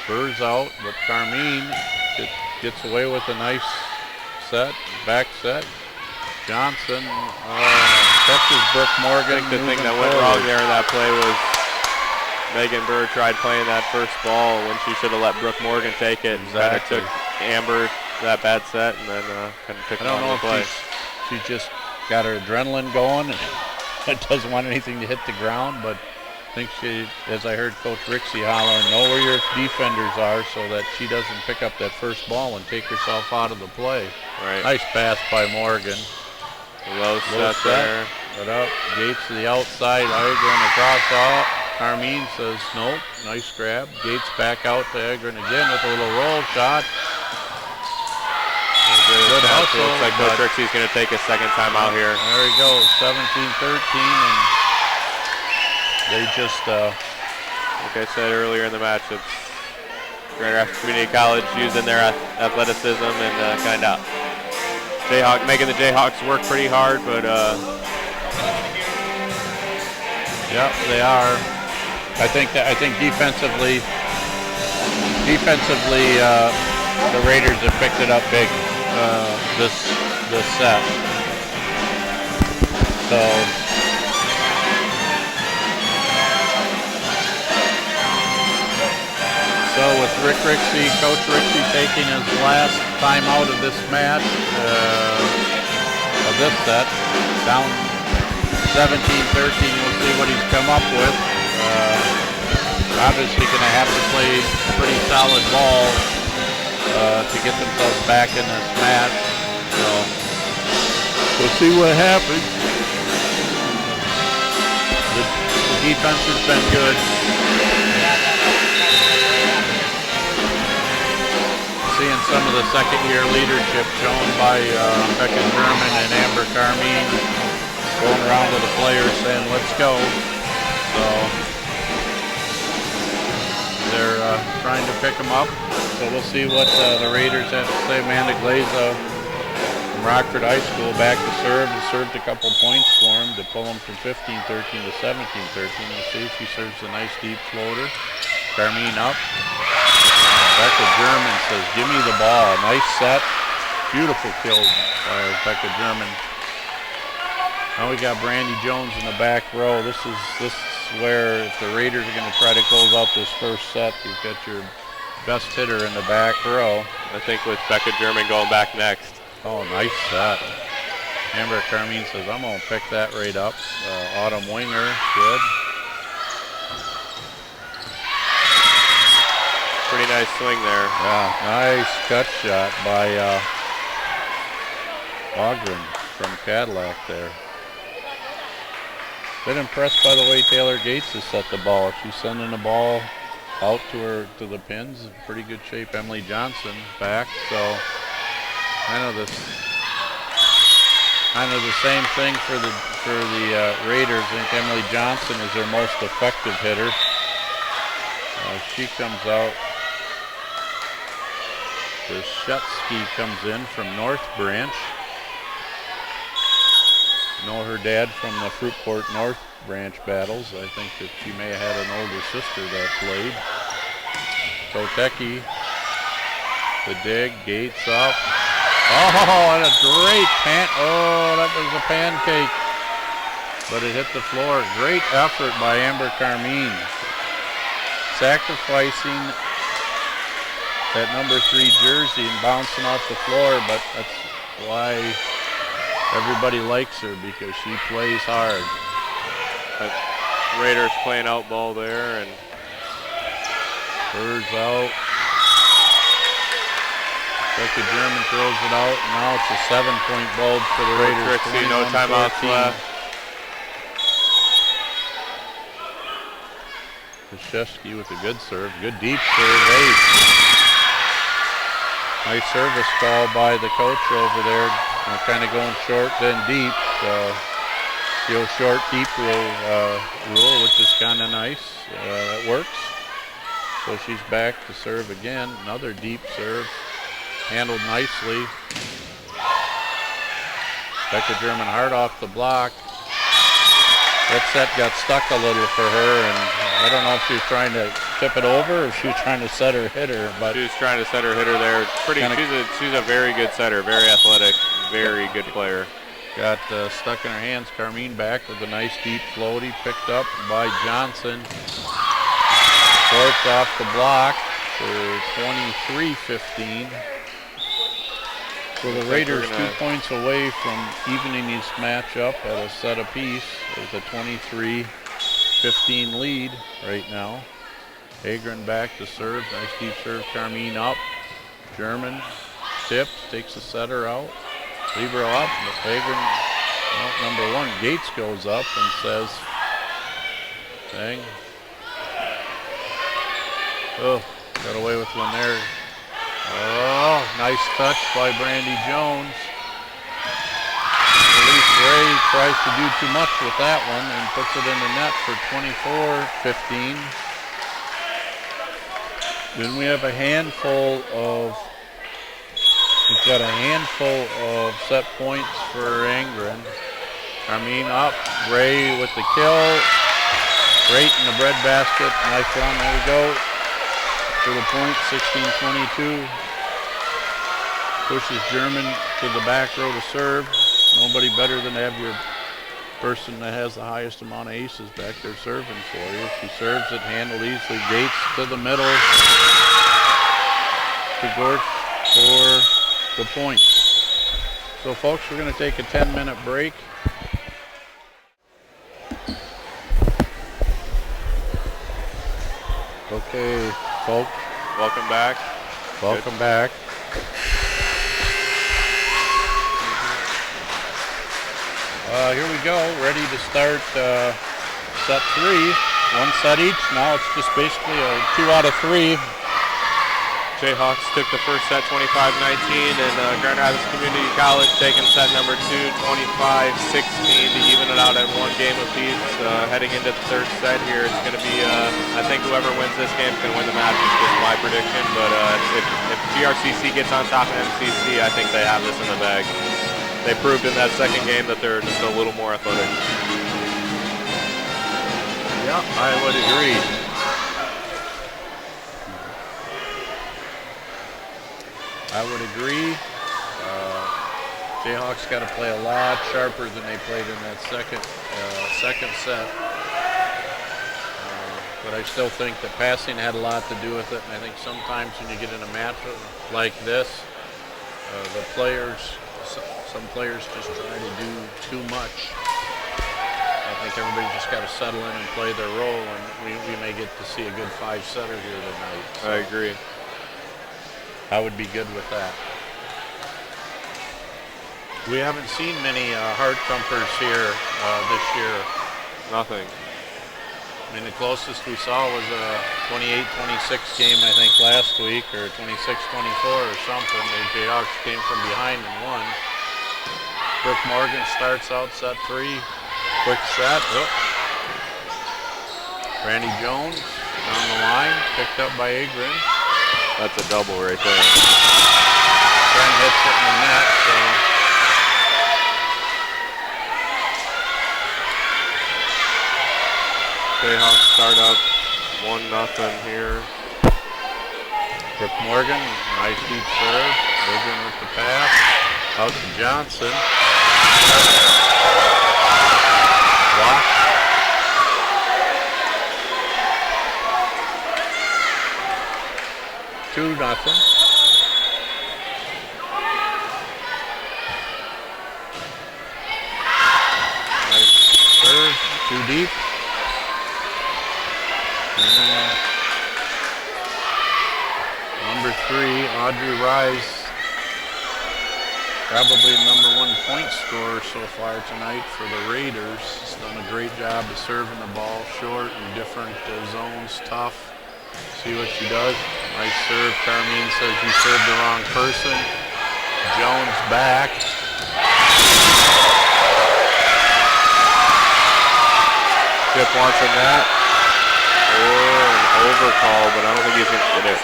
Burr's out, but Carmine gets away with a nice set, back set. Johnson catches Brooke Morgan. I think the thing that went wrong there in that play was Megan Burr tried playing that first ball when she should have let Brooke Morgan take it. Exactly. Kind of took Amber that bad set and then kind of took it on the play. She just got her adrenaline going and doesn't want anything to hit the ground, but I think she, as I heard Coach Rixey hollering, know where your defenders are so that she doesn't pick up that first ball and take herself out of the play. Right. Nice pass by Morgan. Low set there. Put up. Gates to the outside. Agron across all. Carmine says nope. Nice grab. Gates back out to Agron again with a little roll shot. Good hustle. Looks like Coach Rixey's going to take a second time out here. There he goes. 17-13, and they just, like I said earlier in the match, it's Grand Rapids Community College using their athleticism and kind of making the Jayhawks work pretty hard, but yep, they are. I think defensively, the Raiders have picked it up big this set. So Rick Rixey, Coach Rixey taking his last time out of this match, of this set, down 17-13. We'll see what he's come up with. Obviously going to have to play pretty solid ball to get themselves back in this match. So we'll see what happens. The defense has been good. Seeing some of the second-year leadership shown by Becca German and Amber Carmine going around to the players saying, let's go. So they're trying to pick them up. So we'll see what the Raiders have to say. Amanda Glaza from Rockford High School back to serve. Served a couple points for him to pull him from 15-13 to 17-13. We'll see if she serves a nice deep floater. Carmine up. Becca German says, give me the ball. Nice set. Beautiful kill by Becca German. Now we got Brandy Jones in the back row. This is where if the Raiders are going to try to close out this first set, you've got your best hitter in the back row. I think with Becca German going back next. Oh, nice set. Amber Carmine says, I'm going to pick that right up. Autumn Winger, good. Pretty nice swing there. Yeah, nice cut shot by Ogren from Cadillac there. Been impressed by the way Taylor Gates has set the ball. She's sending the ball out to her to the pins in pretty good shape. Emily Johnson back, so kind of the same thing for the Raiders. I think Emily Johnson is their most effective hitter. She comes out. Brzezinski comes in from North Branch. Know her dad from the Fruitport North Branch battles. I think that she may have had an older sister that played. Kotecki, the dig, Gates up. Oh, and a great that was a pancake. But it hit the floor. Great effort by Amber Carmine. Sacrificing that number 3 jersey and bouncing off the floor, but that's why everybody likes her, because she plays hard. But Raiders playing out ball there, and Birds out. Becca German throws it out, and now it's a 7-point bulge for the Raiders. Trixie, no timeouts left. Krzyzewski with a good serve, good deep serve, ace. Nice service call by the coach over there. Kind of going short, then deep. So short, deep rule, which is kind of nice. That works. So she's back to serve again. Another deep serve, handled nicely. Becca German hard off the block. That set got stuck a little for her, and I don't know if she was trying to tip it over or if she was trying to set her hitter. But she was trying to set her hitter there. She's a very good setter, very athletic, very good player. Got stuck in her hands. Carmine back with a nice deep floaty, picked up by Johnson. Fourth off the block for 23-15. So the Raiders 2 points away from evening this match up at a set apiece. There's a 23-15 lead right now. Agron back to serve. Nice deep serve. Carmine up. German tips, takes the setter out. Libero up. Agron, number 1, Gates goes up and says, dang. Oh, got away with one there. Oh, nice touch by Brandy Jones. Elise Ray tries to do too much with that one and puts it in the net for 24-15. Then we have a handful of set points for Angren. Carmine up, Ray with the kill. Great in the breadbasket. Nice run, there we go. For the point, 16-22. Pushes German to the back row to serve. Nobody better than to have your person that has the highest amount of aces back there serving for you. She serves it, handled easily. Gates to the middle. to Gort for the point. So folks, we're going to take a 10-minute break. Okay, folks. Welcome back. Welcome back. Here we go, ready to start set 3. 1 set each. Now it's just basically a 2 out of 3. Jayhawks took the first set 25-19, and Grand Rapids Community College taking set number 2, 25-16 to even it out at 1 game apiece. Heading into the third set here, it's going to be, I think whoever wins this game is going to win the match, is just my prediction. But if GRCC gets on top of MCC, I think they have this in the bag. They proved in that second game that they're just a little more athletic. Yeah, I would agree. I would agree. Jayhawks got to play a lot sharper than they played in that second set. But I still think that passing had a lot to do with it. And I think sometimes when you get in a match like this, some players just try to do too much. I think everybody just got to settle in and play their role, and we may get to see a good 5-setter here tonight. So I agree. I would be good with that. We haven't seen many hard thumpers here this year. Nothing. I mean, the closest we saw was a 28-26 game, I think, last week, or 26-24 or something. The Jayhawks came from behind and won. Brooke Morgan starts out set 3. Quick set. Oh. Randy Jones down the line, picked up by Agrin. That's a double right there. Trent hits it in the net, so. Jayhawks start up 1-0 here. Brooke Morgan, nice deep serve. Agrin with the pass. Out to Johnson. Block. Two nothing. Nice serve, too deep. And number 3, Audrey Rise. Probably number 1 point scorer so far tonight for the Raiders. She's done a great job of serving the ball short in different zones, tough. See what she does. Nice serve. Carmine says you served the wrong person. Jones back. Chip wants a net. Or an overcall, but I don't think he's going to get it.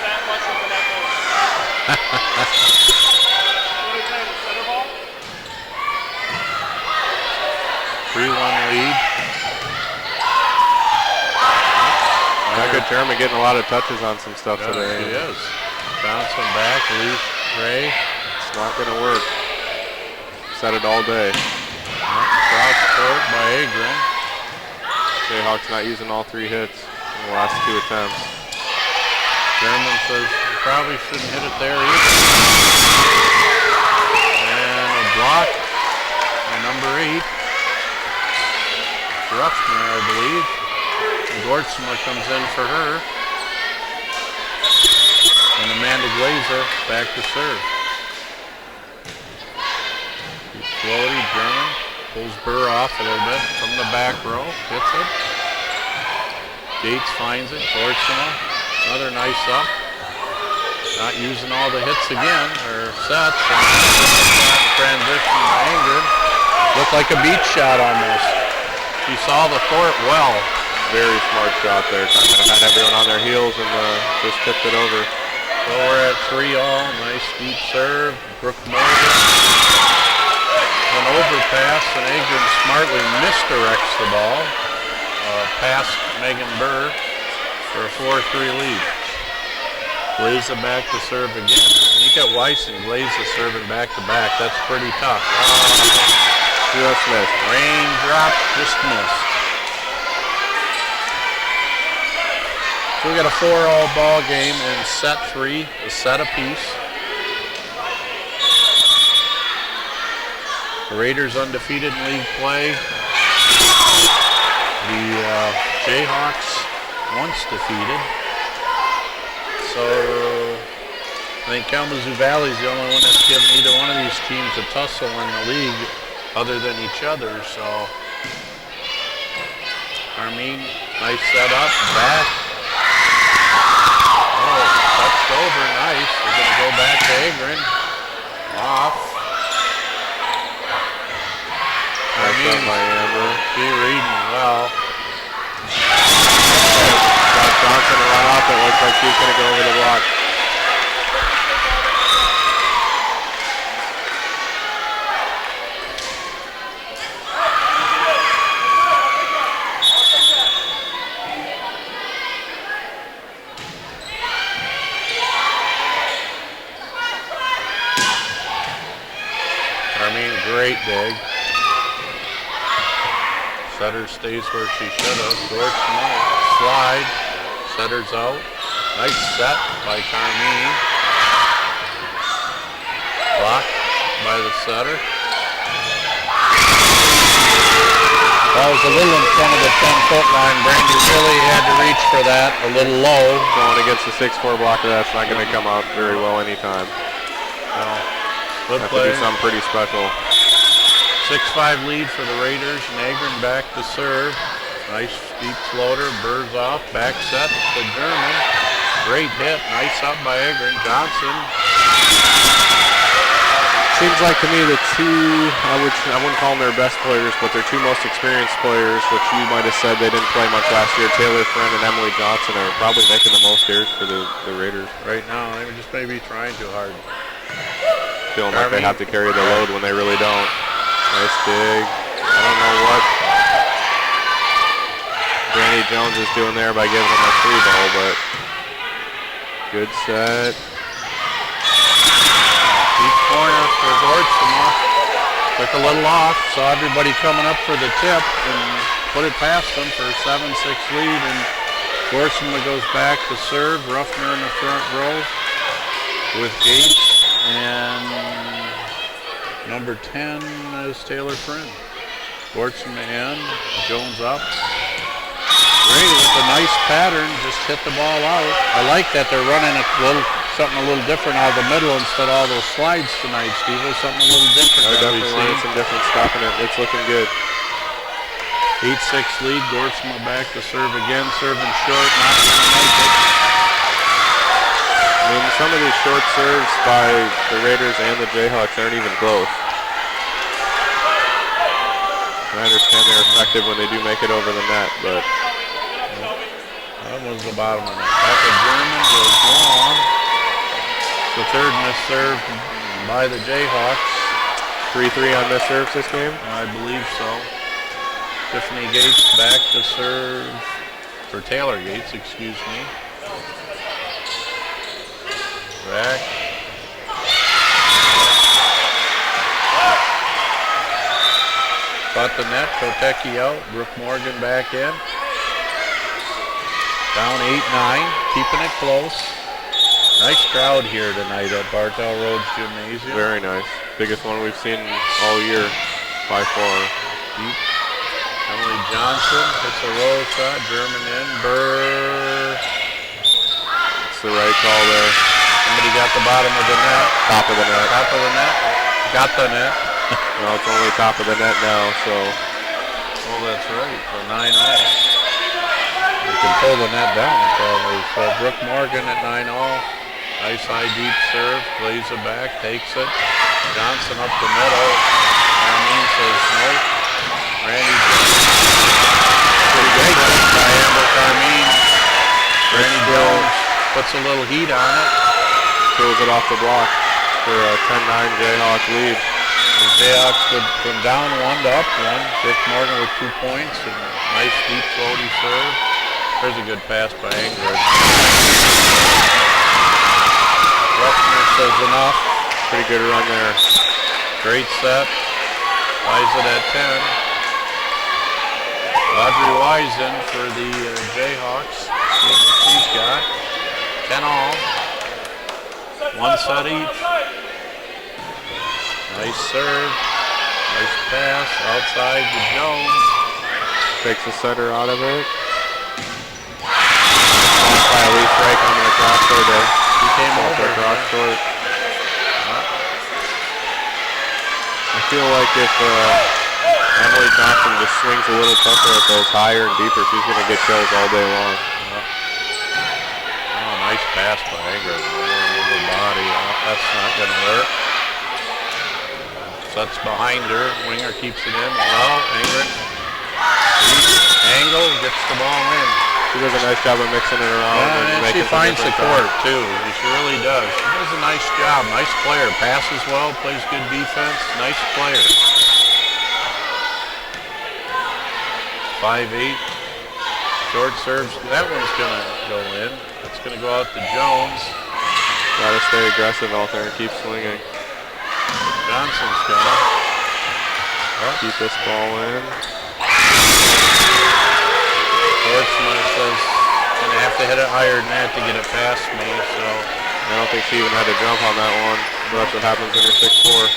3-1 lead. Becca German getting a lot of touches on some stuff today. She is. Bouncing back, Elise Ray. It's not going to work. Said it all day. Cross court by Agrin. Jayhawks not using all 3 hits in the last 2 attempts. German says you probably shouldn't hit it there either. And a block by number 8. Ruffner, I believe. Gortzmer comes in for her. And Amanda Glazer back to serve. Floaty, German pulls Burr off a little bit from the back row. Hits it. Gates finds it. Gortzmer, another nice up. Not using all the hits again, or sets. Transition by Ingrid. Looked like a beach shot almost. She saw the court well. Very smart shot there. Kind of had everyone on their heels and just tipped it over. So we're at 3-all. Nice deep serve. Brooke Morgan. An overpass, and Agrin smartly misdirects the ball. Past Megan Burr for a 4-3 lead. Glazer back to serve again. You got Weiss and Glazer serving back to back. That's pretty tough. Just missed. Raindrop, just missed. So we got a 4-all ball game in set 3, a set apiece. The Raiders undefeated in league play. The Jayhawks once defeated. So I think Kalamazoo Valley is the only one that's given either one of these teams a tussle in the league other than each other. So Armin, nice setup, back. Oh, touched over, nice. We're going to go back to Agron. Off. Armin, be reading well. Got Johnson to run off. It looks like she's going to go over the block. Great dig. Setter stays where she should have. Dortmund slide. Setter's out. Nice set by Carmine. Blocked by the setter. That was a little in front of the 10-foot line. Brandy really had to reach for that. A little low. Going against the 6'4" blocker, that's not going to come out very well anytime. No. Good Have play. to do something pretty special. 6-5 lead for the Raiders. Nagrin back to serve. Nice deep floater. Burrs off. Back set to German. Great hit. Nice up by Agron. Johnson. Seems like to me the two, I wouldn't call them their best players, but their two most experienced players, which you might have said they didn't play much last year, Taylor Friend and Emily Johnson, are probably making the most errors for the Raiders. Right now, they just may be trying too hard. Feeling like they have to carry the load when they really don't. Nice dig. I don't know what Brandy Jones is doing there by giving him a free ball, but good set. Deep corner for Gortsma. Took a little off, saw everybody coming up for the tip and put it past them for a 7-6 lead, and Gortsma goes back to serve. Ruffner in the front row with Gates. And number 10 is Taylor Friend. Gortson in, Jones up. Great with a nice pattern, just hit the ball out. I like that they're running something a little different out of the middle instead of all those slides tonight, Steve. Something a little different. They're definitely running some different stuff in it. It's looking good. 8-6 lead, Gortson back to serve again, serving short, not going to make it. I mean, some of these short serves by the Raiders and the Jayhawks aren't even close. I understand they're effective when they do make it over the net, but that was the bottom of it. Back to German, goes long. The third missed serve by the Jayhawks. 3-3 on missed serves this game? I believe so. Tiffany Gates back to serve, for Taylor Gates, excuse me. Back. Caught the net, Kotecki out, Brooke Morgan back in. Down 8-9, keeping it close. Nice crowd here tonight at Bartow Roads Gymnasium. Very nice. Biggest one we've seen all year by far. Deep. Emily Johnson hits a roll shot, German in, Burr. It's the right call there. Somebody got the bottom of the net. Top of the net. Top of the net. Got the net. No, it's only top of the net now, so. Oh, that's right. So 9-0. You can pull the net down probably. So Brooke Morgan at 9-0. Nice high deep serve. Plays it back. Takes it. Johnson up the middle. Armin says no. Randy pretty great by Amber Carmine. Randy Jones puts a little heat on it. Pulls it off the block for a 10-9 Jayhawk lead. The Jayhawks would from down 1 to up 1. Brooke Morgan with 2 points and nice deep floaty serve. There's a good pass by Ingrid. Ruffner says enough. Pretty good run there. Great set. Ties it at 10. Audrey Wise in for the Jayhawks. She's got 10 all. One set each. Nice serve. Nice pass outside to Jones. Takes the setter out of it. By a lead strike on the cross court there. He came over. Cross court. I feel like if Emily Thompson just swings a little tougher at those higher and deeper, she's going to get kills all day long. Oh, nice pass by Ingrid. Over body. That's not going to work. Sets behind her. Winger keeps it in. Well, Ingrid. Angle gets the ball in. She does a nice job of mixing it around. And she finds the court too. She really does. She does a nice job. Nice player. Passes well. Plays good defense. Nice player. 5'8". Short serves. That one's going to go in. It's going to go out to Jones. Got to stay aggressive out there and keep swinging. Johnson's going to keep this ball in. Schwartzman says gonna have to hit it higher than that to get it past me, so I don't think she even had to jump on that one. So that's what happens when you're 6'4".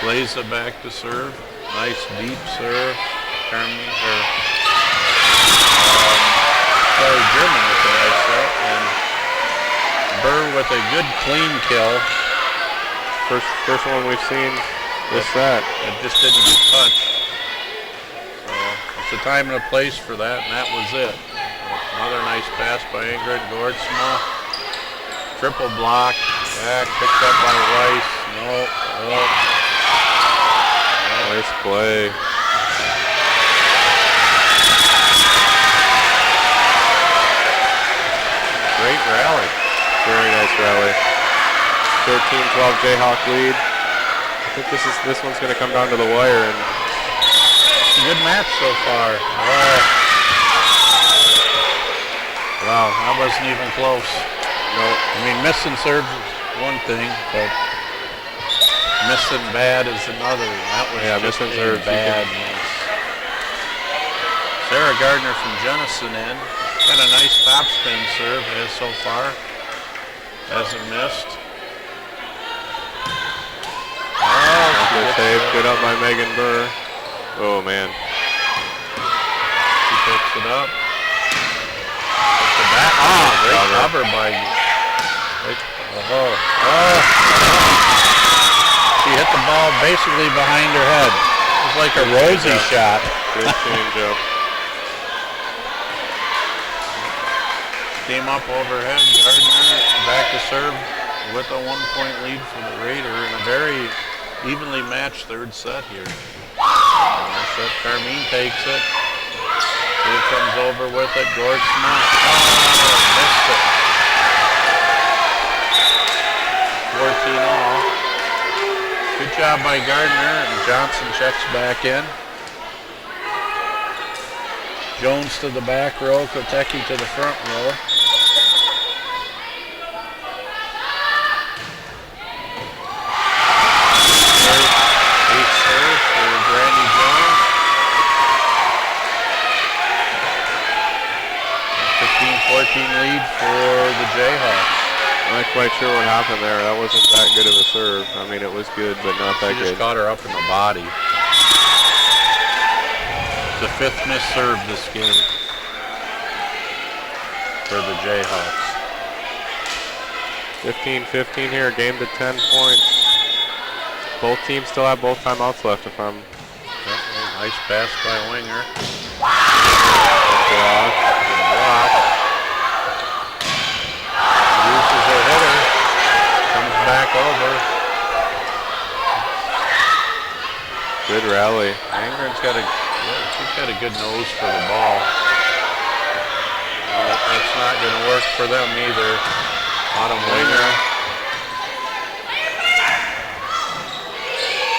plays it back to serve. Nice deep serve. German with a nice set, and Burr with a good clean kill. First one we've seen this set. It just didn't get touched. The time and a place for that, and that was it. Another nice pass by Ingrid Gordsma. Triple block. Back, picked up by Rice. Nope. Nice play. Great rally. Very nice rally. 13-12 Jayhawk lead. I think this one's going to come down to the wire. And good match so far. Wow, that wasn't even close. No. I mean, missing serves is one thing, but missing bad is another. That was just missing serves bad. Sarah Gardner from Jenison in. Got a nice topspin serve as so far. Hasn't missed. Good save. Good up by Megan Burr. Oh, man. She picks it up. With the back. Great cover by... She hit the ball basically behind her head. It was like a Rosie shot. Good change up. Came up overhead. Gardner back to serve with a 1-point lead for the Raider in a very evenly matched third set here. Set Carmine takes it. Here comes over with it. Gordsma. Missed it. 14 all. Good job by Gardner, and Johnson checks back in. Jones to the back row, Kotecki to the front row. Lead for the Jayhawks. I'm not quite sure what happened there. That wasn't that good of a serve. I mean, it was good, but not that good. She just caught her up in the body. The 5th missed serve this game for the Jayhawks. 15-15 here, game to 10 points. Both teams still have both timeouts left if I'm... Nice pass by Winger. Good block. Good block. Uses her hitter. Comes back over. Good rally. Ingrid's got she's got a good nose for the ball. That's not going to work for them either. Bottom Winger.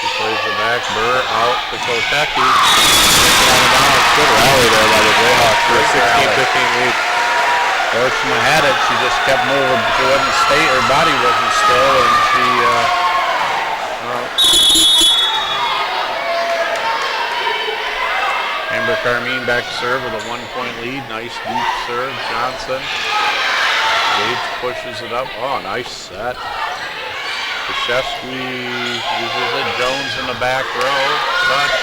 She plays the back. Burr out to Kotecki. Good rally there by the Jayhawks for a 16-15 lead. Gordsma had it. She just kept moving. She wasn't stay. Her body wasn't still, and she. And Amber Carmine back to serve with a 1-point lead. Nice deep serve, Johnson. Gates pushes it up. Oh, nice set. Krzyzewski uses it. Jones in the back row. Touch.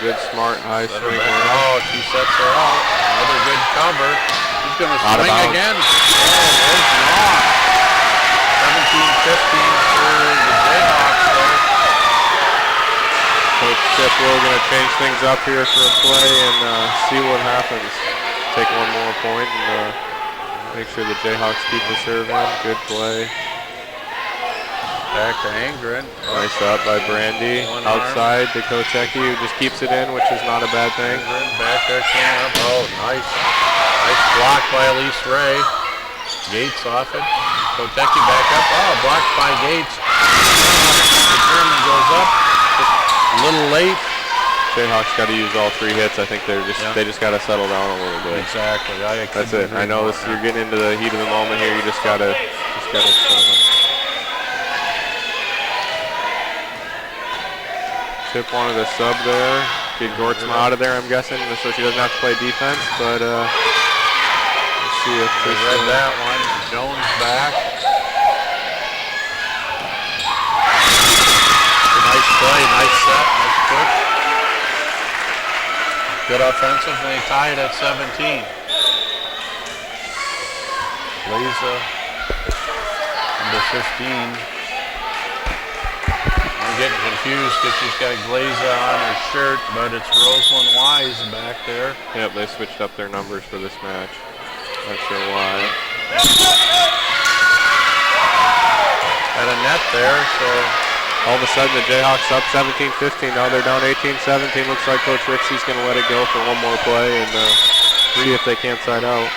Good, smart, high swing. Oh, she sets her out. Another good cover. She's going to swing again. Oh, there's not. 17-15 for the Jayhawks there. Coach Chiplow going to change things up here for a play and see what happens. Take one more point and make sure the Jayhawks keep the serve in. Good play. Back to Angren. Nice up by Brandy. Outside to Kotecki, who just keeps it in, which is not a bad thing. Angren back there, clean up. Oh, nice. Nice block by Elise Ray. Gates off it. Kotecki back up. Oh, blocked by Gates. The German goes up. Just a little late. Jayhawks got to use all 3 hits. I think they just got to settle down a little bit. Exactly. That's it. I know this. You're getting into the heat of the moment here. You just gotta settle down. Chip wanted a sub there. Get Gortzma out of there, I'm guessing, so she doesn't have to play defense. But let's see if they read that one. Jones back. Nice play, nice set, nice push. Good offensive, and they tie it at 17. Glaza, number 15. I'm getting confused because she's got Glaza on her shirt, but it's Rosalind Wise back there. Yep, they switched up their numbers for this match. Not sure why. Got a net there, so all of a sudden the Jayhawks up 17-15. Now they're down 18-17. Looks like Coach Rixey's going to let it go for one more play and see if they can't side out.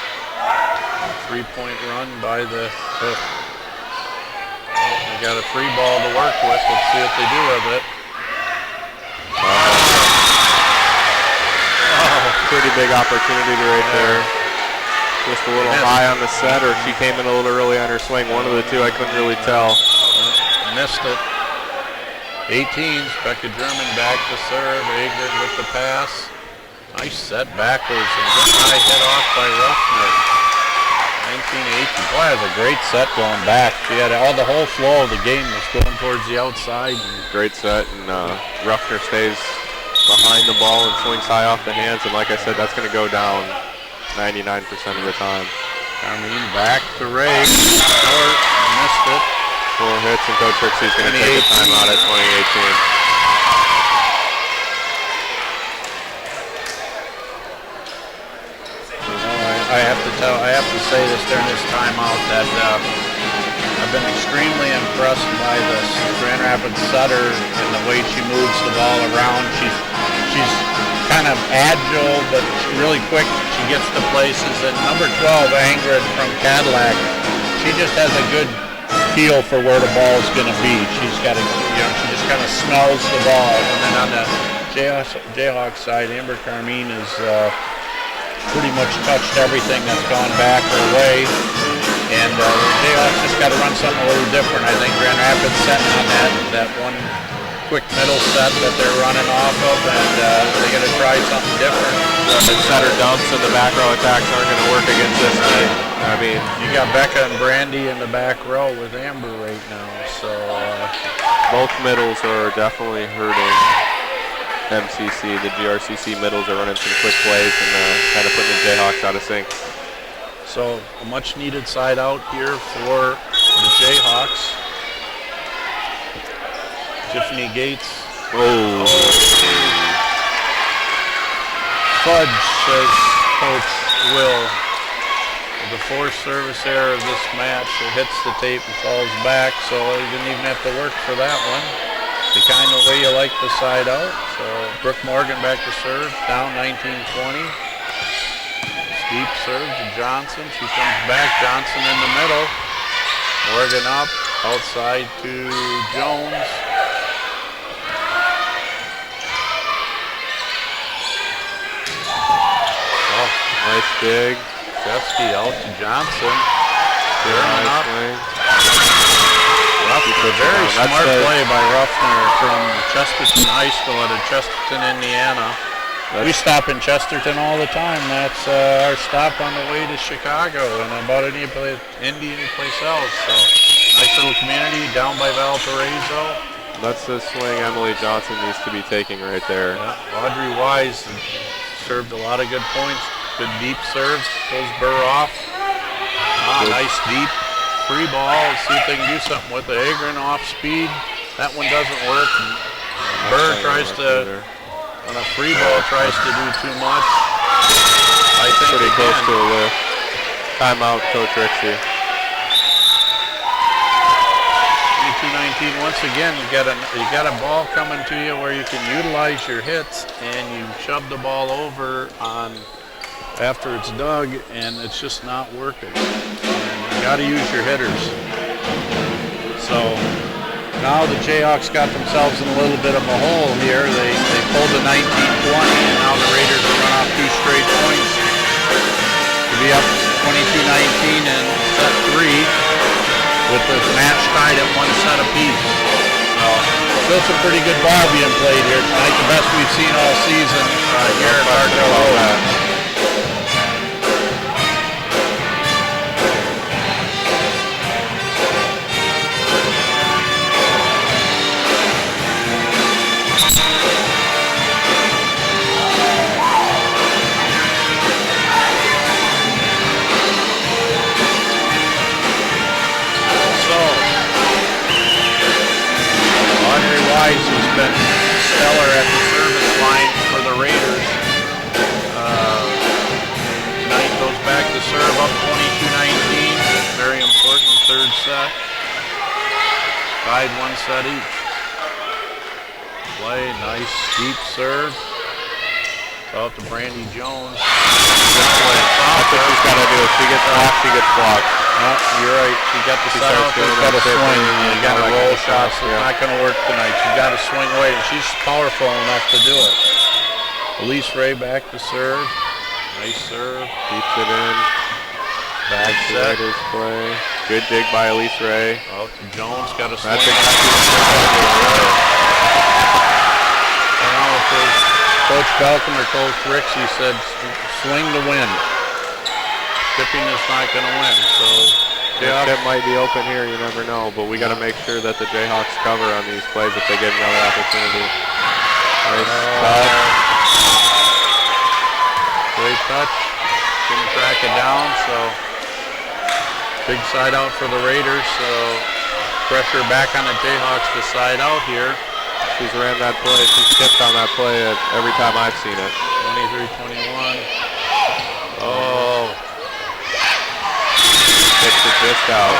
3-point run by the we got a free ball to work with. Let's see what they do with it. Pretty big opportunity right there. Just a little high on the set, or she came in a little early on her swing. One of the two, I couldn't really tell. Missed it. 18s, Becca German back to serve. Agard with the pass. Nice set backwards and good high hit off by Ruffner. 19-18. Boy, that was a great set going back. She had the whole flow of the game was going towards the outside. Great set, and Ruffner stays behind the ball and swings high off the hands. And like I said, that's going to go down 99% of the time. Carmine back to Ray. Short, missed it. 4 hits, and Coach Rixey's going to take a timeout at 2018. I have to say this during this timeout that I've been extremely impressed by this Grand Rapids setter and the way she moves the ball around. She's kind of agile, but really quick. She gets to places. And number 12, Angrid from Cadillac, she just has a good feel for where the ball is going to be. She's got a, she just kind of smells the ball. And then on the Jayhawk side, Amber Carmine is pretty much touched everything that's gone back her way. And the Jayhawks just got to run something a little different. I think Grand Rapids setting on that one quick middle set that they're running off of, and they got to try something different. The setter dumps and the back row attacks aren't going to work against this team. I mean, you got Becca and Brandy in the back row with Amber right now, so both middles are definitely hurting MCC. The GRCC middles are running some quick plays and kind of putting the Jayhawks out of sync. So a much needed side out here for the Jayhawks. Tiffany Gates. Oh. Fudge, says Coach Will. The fourth service error of this match, it hits the tape and falls back, so he didn't even have to work for that one. The kind of way you like the side out. So Brooke Morgan back to serve, down 19-20. Deep serve to Johnson. She comes back. Johnson in the middle. Morgan up. Outside to Jones. Oh, nice dig. Chesky out to Johnson. Nice up. swing. Ruffner, very smart play by Ruffner from Chesterton High School out of Chesterton, Indiana. We stop in Chesterton all the time. That's our stop on the way to Chicago and about any place else. So nice little community down by Valparaiso. That's the swing Emily Johnson needs to be taking right there. Yeah. Audrey Wise served a lot of good points. Good deep serve. Goes Burr off. Nice deep free ball. Let's see if they can do something with it. Agron off speed. That one doesn't work. Burr tries to, on a free ball, tries to do too much. I think pretty close to a lift. Timeout, Coach Rixey. 22-19. Once again, you got a ball coming to you where you can utilize your hits, and you shove the ball over on after it's dug, and it's just not working. And you got to use your hitters. So now the Jayhawks got themselves in a little bit of a hole here. They pulled a 19-20, and now the Raiders have run off 2 straight points to be up 22-19 and set 3 with the match tied at 1 set apiece. Still some pretty good ball being played here tonight. The best we've seen all season here at Cardinal Road. Who's been stellar at the service line for the Raiders. Tonight goes back to serve up 22-19. Very important third set. Tied 1 set each. Play, nice deep serve. Out to Brandy Jones. That's what she's got to do. If she gets off, she gets blocked. You're right. She got the side out. She's got to swing. You got to roll shots. It's not going to work tonight. She's got to swing away. She's powerful enough to do it. Elise Ray back to serve. Nice serve. Keeps it in. Back to Raiders play. Good dig by Elise Ray. Out to Jones. Got to swing. That's exactly what I don't know if there's Coach Belcom or Coach Rixey said swing to win. Tipping is not going to win, so Tip might be open here, you never know, but we got to make sure that the Jayhawks cover on these plays if they get another opportunity. Nice touch. Great touch. Didn't track it down, so big side out for the Raiders, so pressure back on the Jayhawks to side out here. She's ran that play, she's tipped on that play every time I've seen it. 23-21. Oh. Takes it just out.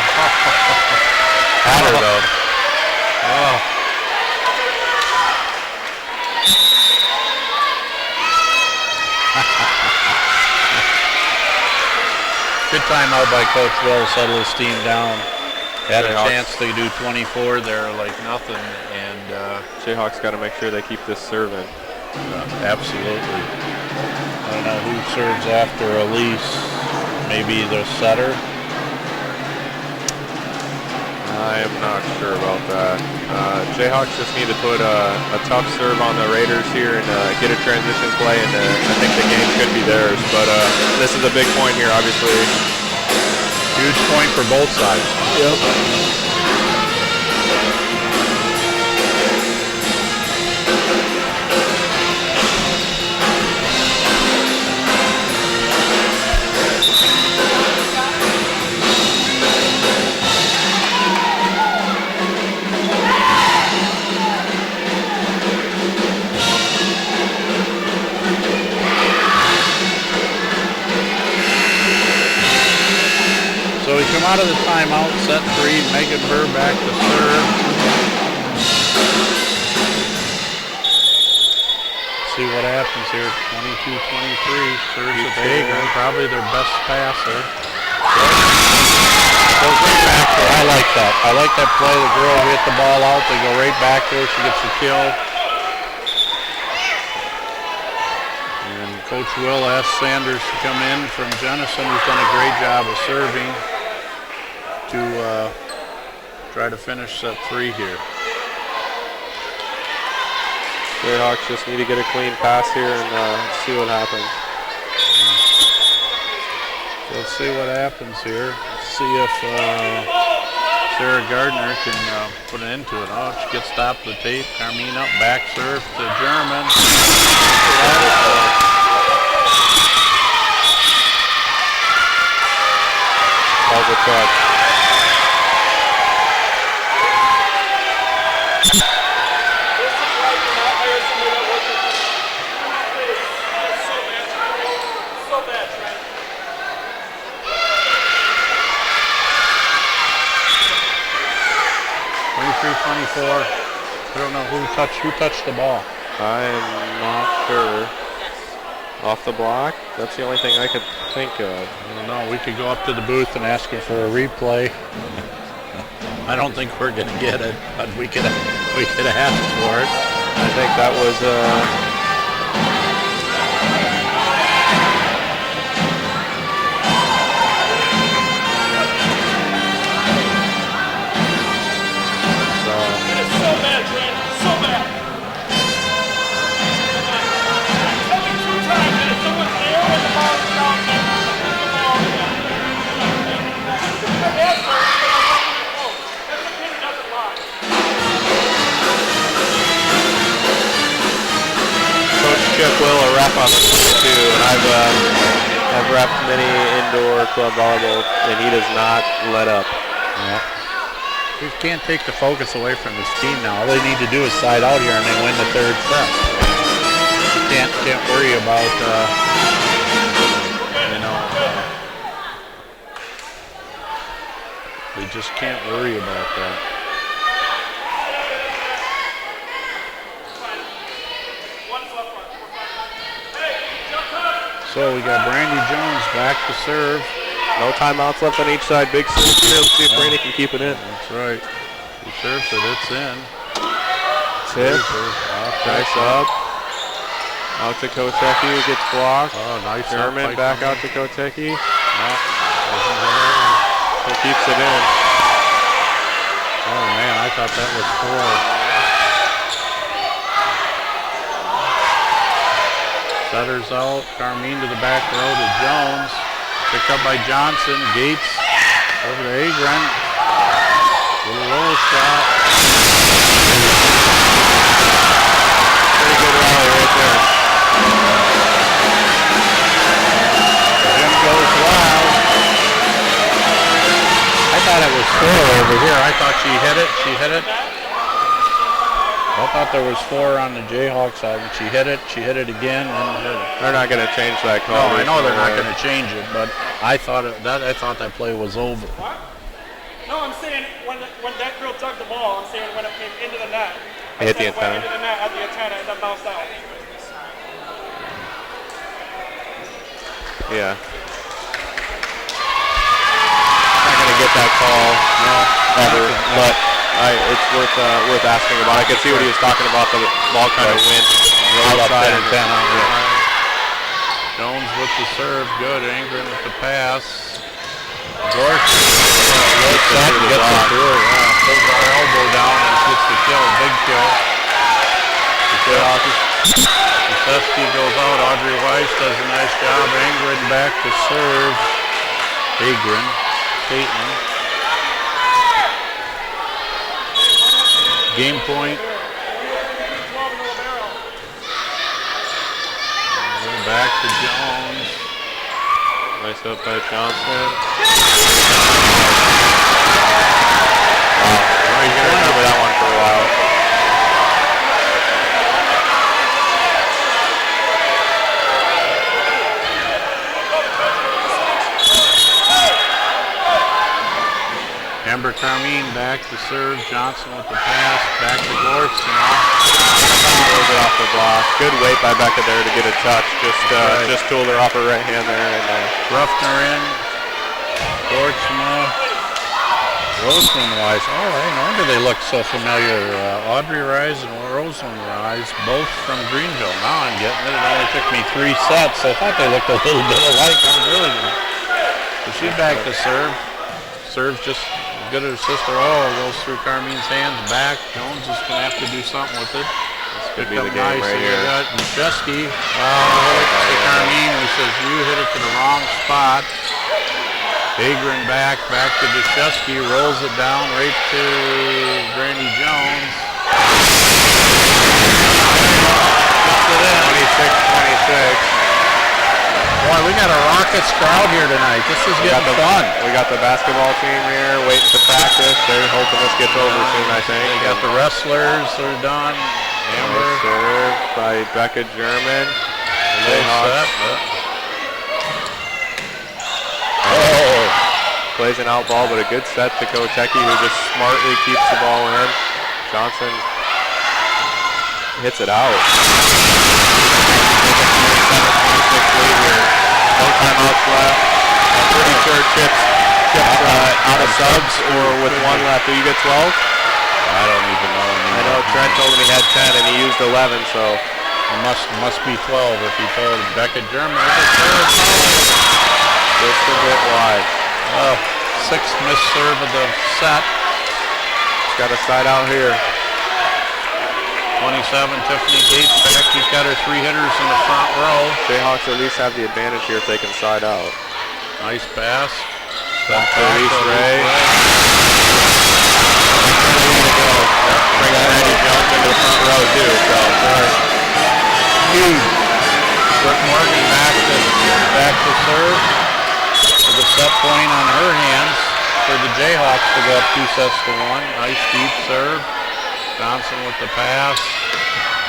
Had her though. Oh. Good timeout by Coach Will, settle his team down. Had a chance to do 24 there like nothing, and Jayhawks got to make sure they keep this serving. Absolutely. I don't know who serves after Elise. Maybe the setter. I am not sure about that. Jayhawks just need to put a tough serve on the Raiders here and get a transition play, and I think the game could be theirs. But this is a big point here, obviously. Huge point for both sides. Yep. So we come out of the timeout, set 3, Megan Burr back to serve. See what happens here, 22-23, serves at Agron, probably their best passer. Goes right back there. I like that. I like that play. The girl hit the ball out, they go right back there, she gets the kill. And Coach Will asked Sanders to come in from Jennison, who's done a great job of serving, to try to finish set 3 here. Jayhawks just need to get a clean pass here and see what happens. We'll see what happens here. Let's see if Sarah Gardner can put an end to it. Oh, she gets stopped the tape. Carmine up, back serve to German. Calls a touch. I don't know who touched the ball. I am not sure. Off the block? That's the only thing I could think of. I don't know. We could go up to the booth and ask her for a replay. I don't think we're gonna get it, but we could ask for it. I think that was Will a rep on this one too, and I've repped many indoor club volleyball, and he does not let up. Yeah. We can't take the focus away from this team now. All they need to do is side out here and they win the third set. You can't worry about they just can't worry about that. So we got Brandy Jones back to serve. No timeouts left on each side. Big serve here. Let's see if Brandy can keep it in. That's right. He serves it. It's in. It's hit. Nice up. Out to Kotecki. Gets blocked. Oh, nice. German back out to Kotecki. He keeps it in. Oh, man. I thought that was 4. Setters out, Carmine to the back row to Jones. Picked up by Johnson. Gates over to Agron. Little roll shot. Pretty good rally right there. Jim goes wild. I thought it was 4 over here. I thought she hit it. I thought there was 4 on the Jayhawk side, and she hit it again, and hit it. They're not going to change that call. No, I know they're not going to change it, but I thought that play was over. What? No, I'm saying when that girl dug the ball, I'm saying when it came into the net. It hit the antenna. Into the net at the antenna and then bounced out. Yeah. Not going to get that call ever, but it's worth asking about. I could see what he was talking about. The ball kind of went outside antenna. Jones with the serve, good. Angren with the pass. Gork gets it through. Yeah, pulls our elbow down and gets the kill. Big kill. Kuseski goes out. Audrey Weiss does a nice job. Angren back to serve. Caitlin. Game point. Back to Jones. Nice up by Johnson. Wow. Well, you're going to remember that one for a while. Amber Carmine back to serve. Johnson with the pass. Back to Gortz. Throws it off the block. Good weight by Becca there to get a touch. Just tooled her off her right hand there. And Ruffner in. Gortzma. Roseman Wise. Oh, no wonder they look so familiar. Audrey Rise and Roseman Rise, both from Greenville. Now I'm getting it. It only took me 3 sets. I thought they looked a little bit alike. I'm really good. So she's back to serve. Serves just good as her sister. Oh, it goes through Carmine's hands back. Jones is going to have to do something with it. It's Could be Picked the up game nice. right So you here. got Muszewski. Hit it to Carmine, who says you hit it to the wrong spot. Agron back to Muszewski, rolls it down right to Brandy Jones. Gets it in. 26-26. Boy, we got a raucous crowd here tonight. This is getting fun. We got the basketball team here waiting to practice. They're hoping this gets over soon, I think. They got the wrestlers are done. Amber. Serve by Becca German. Plays an out ball, but a good set to Kotecki, who just smartly keeps the ball in. Johnson hits it out. No timeouts left. I'm pretty sure Chip's out of subs or with one left. Do you get 12? I don't even know. I know Trent told him he had 10 and he used 11, so. It must be 12 if he told him. Becca German. Just a bit wide. Sixth missed serve of the set. She's got a side out here. 27, Tiffany Gates back. She's got her three hitters in the front row. Jayhawks at least have the advantage here if they can side out. Nice pass. Back to Elise Ray. Bring Randy Jones into the front row too. So huge. Brooke Morgan back to serve. With a set point on her hands for the Jayhawks to go up 2-1. Nice deep serve. Johnson with the pass.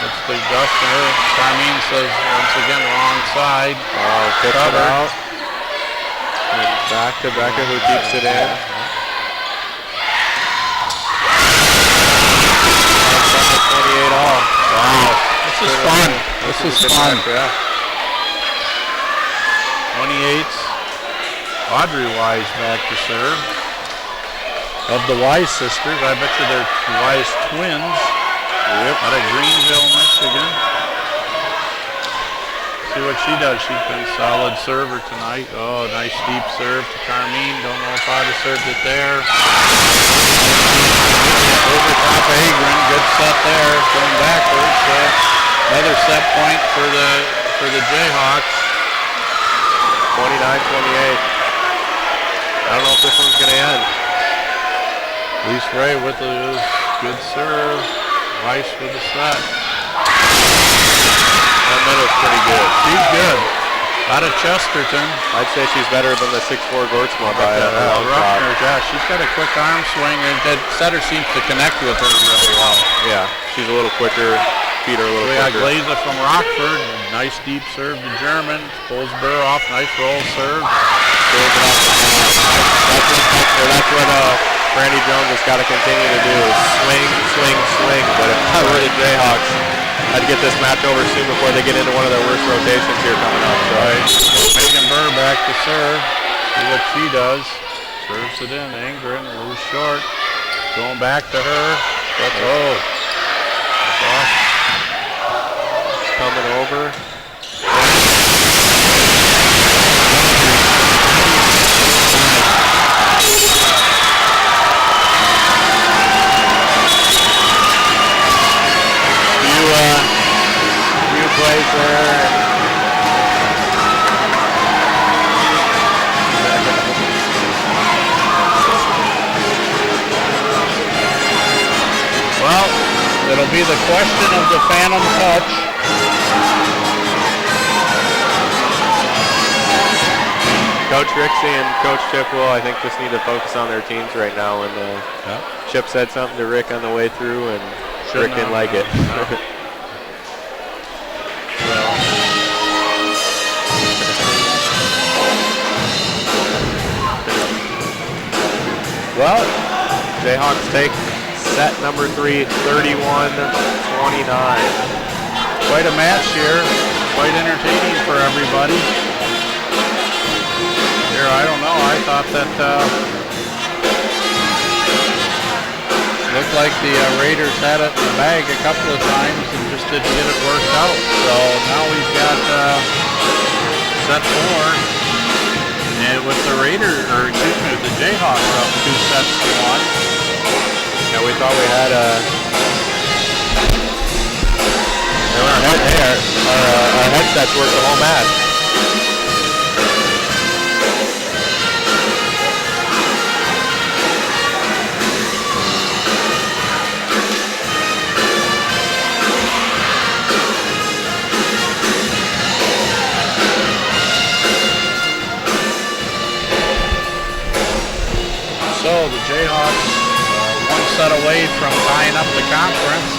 It's the Dustner. Carmine says once again wrong side. Tips it out. And back to Becca, who keeps it in. 28 all. Wow. This is fun. This is fun. Yeah. 28. Audrey Wise back to serve. Of the Wise sisters, I bet you they're Wise twins. Yep. Out of Greenville, Michigan. See what she does. She's been a solid server tonight. Oh, nice deep serve to Carmine. Don't know if I'd have served it there. Over top of Agron. Good set there. Going backwards. Another set point for the Jayhawks. 29-28. I don't know if this one's going to end. Elise Ray with a good serve. Weiss with a set. That middle's pretty good. She's good. Out of Chesterton. I'd say she's better than the 6'4 Gortzma by a long shot. Ruffner, yeah, she's got a quick arm swing, and that setter seems to connect with her really well. Yeah, she's a little quicker. Feet are a little quicker. Glazer from Rockford. Nice deep serve to German. Pulls Burr off. Nice roll serve. That's what Brandy Jones has got to continue to do is swing, swing, swing. But if I were the Jayhawks, I'd get this match over soon before they get into one of their worst rotations here coming up. So. Right. Megan Burr back to serve. See what she does. Serves it in. Ingrid, a little short. Going back to her. That's coming over. Few plays there. Well, it'll be the question of the phantom touch. Coach Rixey and Coach Chipwell, I think, just need to focus on their teams right now. And Chip said something to Rick on the way through, and Rick didn't like it. Well, Jayhawks take set number 3, 31-29. Quite a match here. Quite entertaining for everybody. Here, I don't know. I thought that looked like the Raiders had it in the bag a couple of times and just didn't get it worked out. So now we've got set 4. And with the the Jayhawks up 2-1. Yeah, we thought we had Our headsets work the whole match. So the Jayhawks one set away from tying up the conference.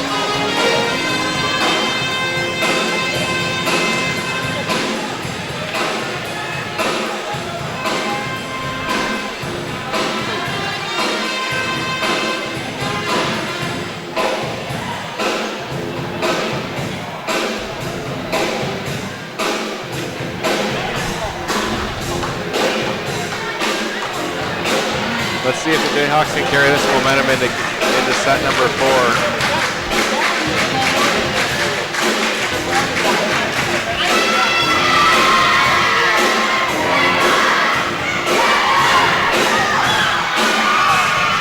Let's see if the Jayhawks can carry this momentum into set number 4.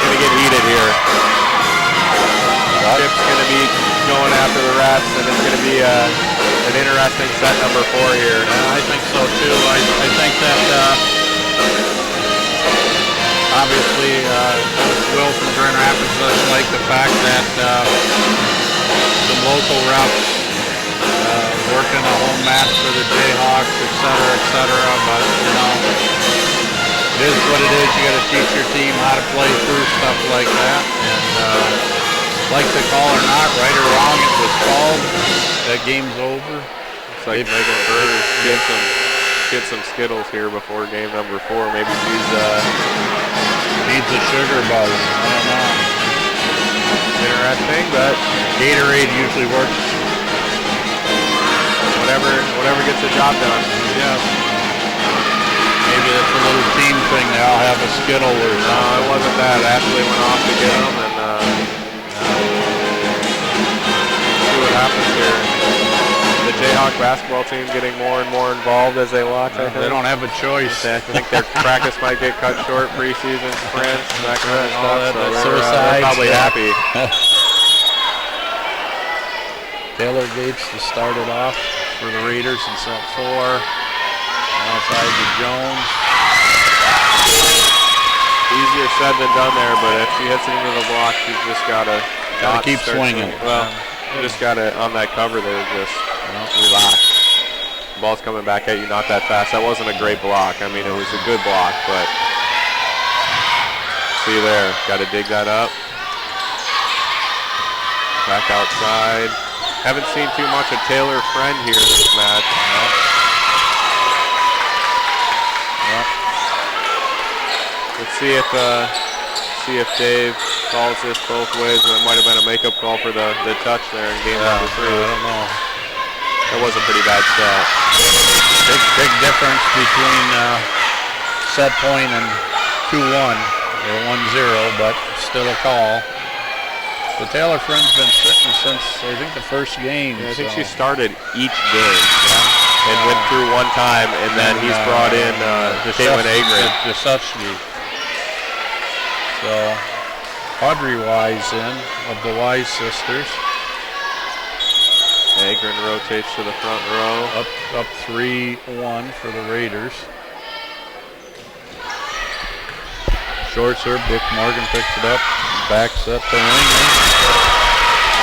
Gonna get heated here. Chip's gonna be going after the Rats, and it's gonna be an interesting set number 4 here. I think so too. I think that obviously Will from Grand Rapids doesn't like the fact that the local refs working a home match for the Jayhawks, et cetera, but you know, it is what it is. You got to teach your team how to play through stuff like that, and like the call or not, right or wrong, it was called. That game's over. Looks like Megan Berger's get some Skittles here before game number 4. Maybe she's needs a sugar buzz. I don't know. Interesting, but Gatorade usually works. Whatever gets the job done. Yes. Maybe it's a little team thing. They all have a Skittle or something. No, it wasn't that. Ashley went off to get them, and see what happens here. The Jayhawk basketball team getting more and more involved as they watch. I think they don't have a choice. I think their practice might get cut short, preseason sprints, that kind of stuff. They're probably happy. Taylor Gates to start it off for the Raiders in set 4. Outside to Jones. Easier said than done there, but if she hits it into the block, she's just gotta keep swinging. Well, you just gotta on that cover there, just relax. The ball's coming back at you, not that fast. That wasn't a great block. I mean, it was a good block, but see there, gotta dig that up. Back outside. Haven't seen too much of Taylor Friend here this match. Let's see if Dave calls this both ways. That might have been a makeup call for the touch there in game number 3. I don't know. That was a pretty bad set. Big difference between set point and 2-1 or 1-0, but still a call. So Taylor Friend's been sitting since I think the first game. Yeah, I think she started each game and went through one time, and then he's brought in Caitlin Agron. So Audrey Wise in of the Wise sisters. Agron rotates to the front row. Up 3-1 for the Raiders. Short serve, Brooke Morgan picks it up, backs up the wing.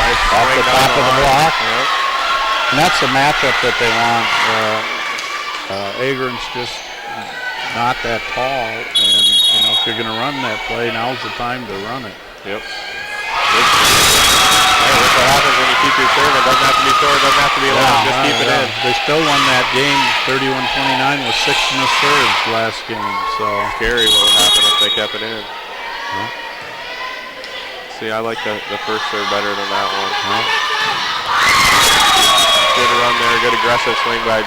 Nice off the top of the block. Yep. And that's the matchup that they want. Agron's just not that tall, and you know, if you're going to run that play, now's the time to run it. Yep. Hey, that's what happens when you keep your serve. It doesn't have to be short, it doesn't have to be long, just keep it in. They still won that game 31-29 with 6 missed serves last game. So scary what would happen if they kept it in. See, I like the first serve better than that one. Good run there, good aggressive swing by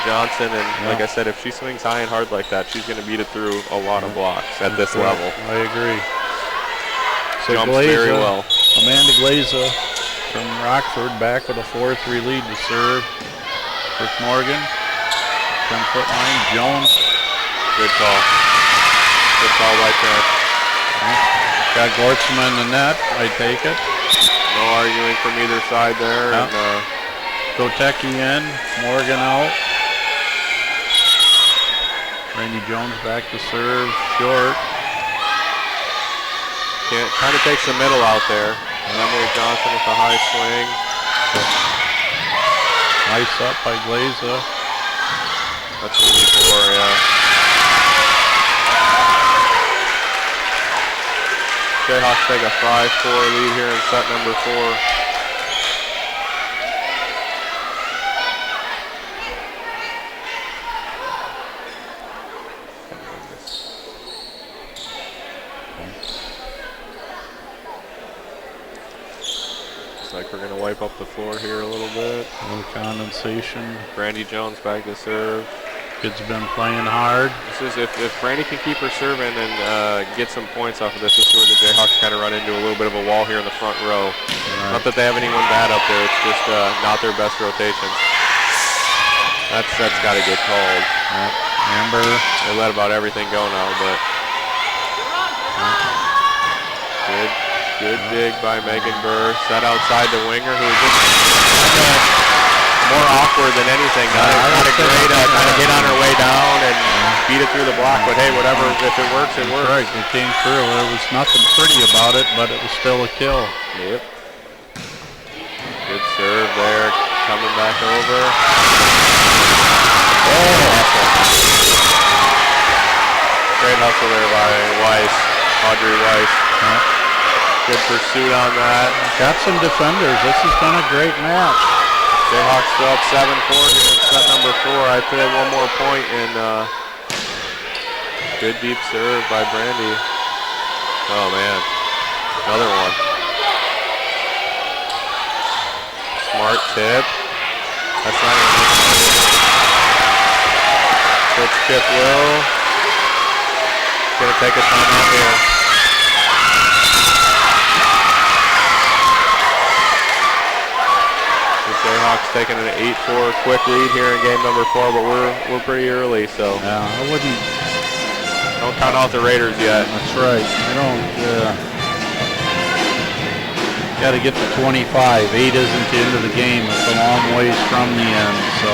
Johnson, and like I said, if she swings high and hard like that, she's going to beat it through a lot of blocks at this level. I agree. So jumps very well. Amanda Glaza from Rockford back with a 4-3 lead to serve. Brooke Morgan, 10-foot line. Jones. Good call. Good call by Trent. Got Gortzman in the net. I take it. No arguing from either side there. And, Kotecki in, Morgan out. Randy Jones back to serve, short. Kind of takes the middle out there. And Emily Johnson with the high swing. Nice up by Glaza. That's what we need for, yeah. Jayhawks take a 5-4 lead here in set number 4. Looks like we're going to wipe up the floor here a little bit. A little condensation. Brandy Jones back to serve. Kids been playing hard. This is if Brandy can keep her serving and get some points off of this, this is where the Jayhawks kind of run into a little bit of a wall here in the front row. Right. Not that they have anyone bad up there, it's just not their best rotation. That's got to get called. Amber. They let about everything go now, but good dig by Megan Burr. Set outside the winger who was just more awkward than anything. Not a great kind of get on her way down and beat it through the block, but hey, whatever, if it works, it works. Right, it came through. There was nothing pretty about it, but it was still a kill. Yep. Good serve there, coming back over. Great hustle there by Weiss, Audrey Weiss. Good pursuit on that. Got some defenders. This has been a great match. Jayhawks still up 7-4 here in set number 4. I put in one more point and good deep serve by Brandy. Oh man, another one. Smart tip. That's not even switch tip Will. Gonna take a timeout here. Jayhawks taking an 8-4 quick lead here in game number 4, but we're pretty early, so yeah, I wouldn't. Don't count out the Raiders yet. That's right. You don't. Got to get to 25. 8 isn't the end of the game. It's a long ways from the end. So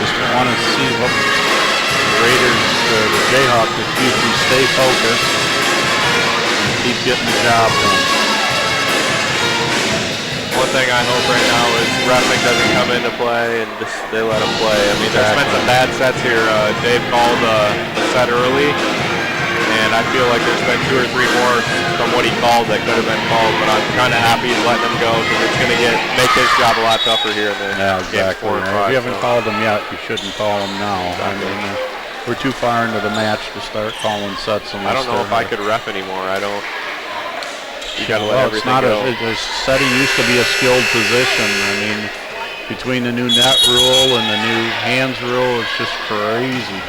just want to see what the Raiders, the Jayhawks, stay focused and keep getting the job done. One thing I hope right now is wrestling doesn't come into play and just they let them play. I mean, there's been some bad sets here. Dave called the set early, and I feel like there's been 2 or 3 more from what he called that could have been called, but I'm kind of happy he's letting them go because it's going to make his job a lot tougher here in the games 4 and 5. If you haven't called them yet, you shouldn't call them now. Exactly. I mean, we're too far into the match to start calling sets. I don't know if I could ref anymore. You got to let everything go. The setting used to be a skilled position. I mean, between the new net rule and the new hands rule, it's just crazy.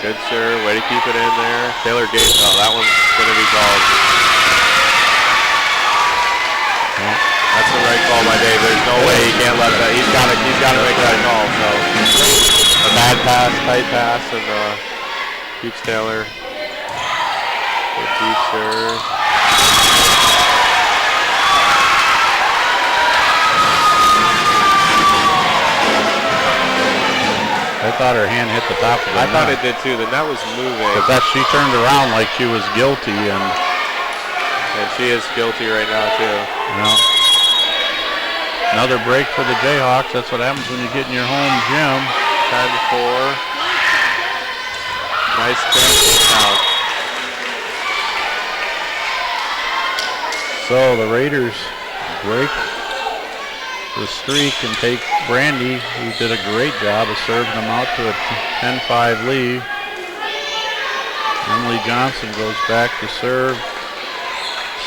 Good serve, way to keep it in there. Taylor Gates, oh, that one's going to be called. Yeah. That's the right call by Dave. There's no way he can't let that. He's got to make that call. So a bad pass, tight pass, and keeps Taylor. Good deep serve. I thought her hand hit the top of the net. I thought it did too. The net was moving. But she turned around like she was guilty, and she is guilty right now too. Yeah. Another break for the Jayhawks. That's what happens when you get in your home gym. 10-4. Nice catch out. So the Raiders break the streak and take Brandy, who did a great job of serving them out to a 10-5 lead. Emily Johnson goes back to serve.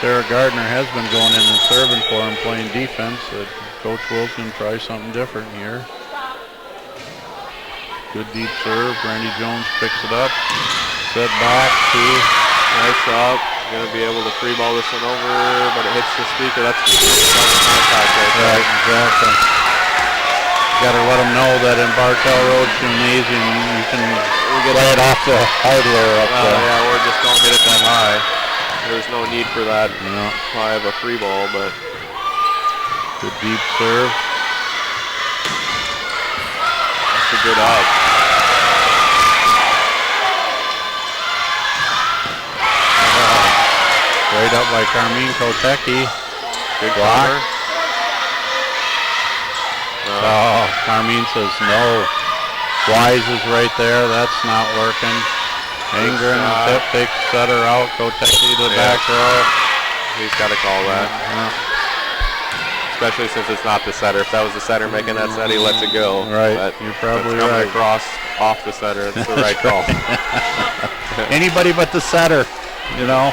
Sarah Gardner has been going in and serving for him, playing defense. Coach Will's going to try something different here. Good deep serve. Brandy Jones picks it up. Set back to nice up. Going to be able to free ball this one over, but it hits the speaker. That's contact right there. Exactly. Got to let them know that in Bartell Road Gymnasium you can play it off the hardware up there. Yeah, or just don't hit it that high. There's no need for that high of a free ball, but Good deep serve. That's a good up. Right up by Carmine Kotecki. Good block. cover. No. Oh, Carmine says no. Wise is right there. That's not working. Ingrid tip takes setter out. Kotecki to the back row. He's got to call that. Especially since it's not the setter. If that was the setter making that set, he lets it go. Right. But You're probably coming right. across off the setter. It's the right call. Anybody but the setter, you know.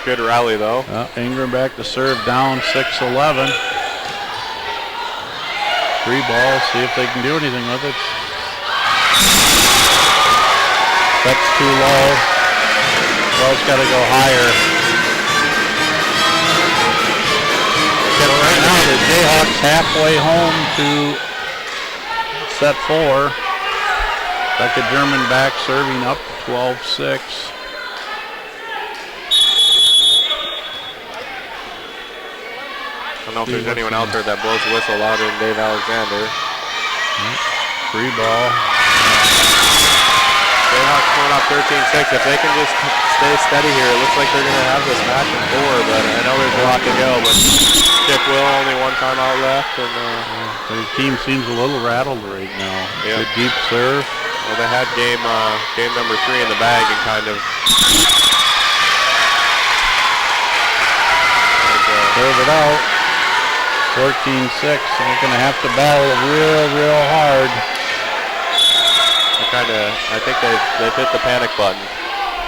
Good rally though. Ingram back to serve, down 6-11. Free ball, see if they can do anything with it. That's too low. Ball's got to go higher. So right now the Jayhawks halfway home to set 4. Becca German back serving up 12-6. I don't know if there's anyone out there that blows a whistle louder than Dave Alexander. Free ball. Jayhawks going up 13-6. If they can just stay steady here, it looks like they're going to have this match in 4, but I know there's a lot to go, but Chip Will only one timeout left. And the team seems a little rattled right now. Yep. Good deep serve. Well, they had game number 3 in the bag and kind of serve it out. 14-6. They're going to have to battle real hard. I think they've hit the panic button.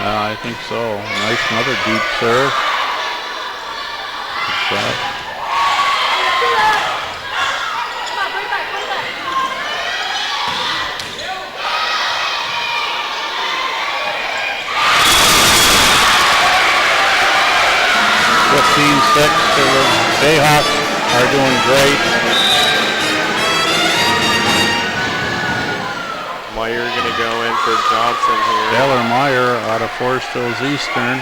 I think so. Nice, another deep serve. Good shot. So the Jayhawks are doing great. Meyer going to go in for Johnson here. Taylor Meyer out of Forest Hills Eastern.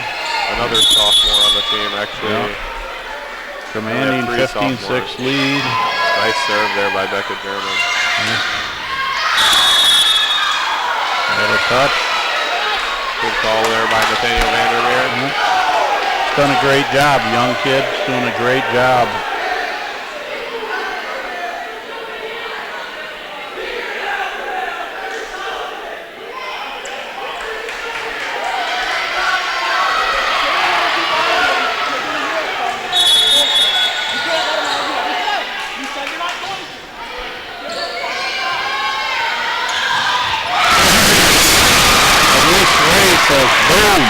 Another sophomore on the team, actually. Yep. Commanding 15-6 lead. Nice serve there by Becca German. Got a touch. Good call there by Nathaniel Vandermeer. Done a great job, young kid. Doing a great job. Boom!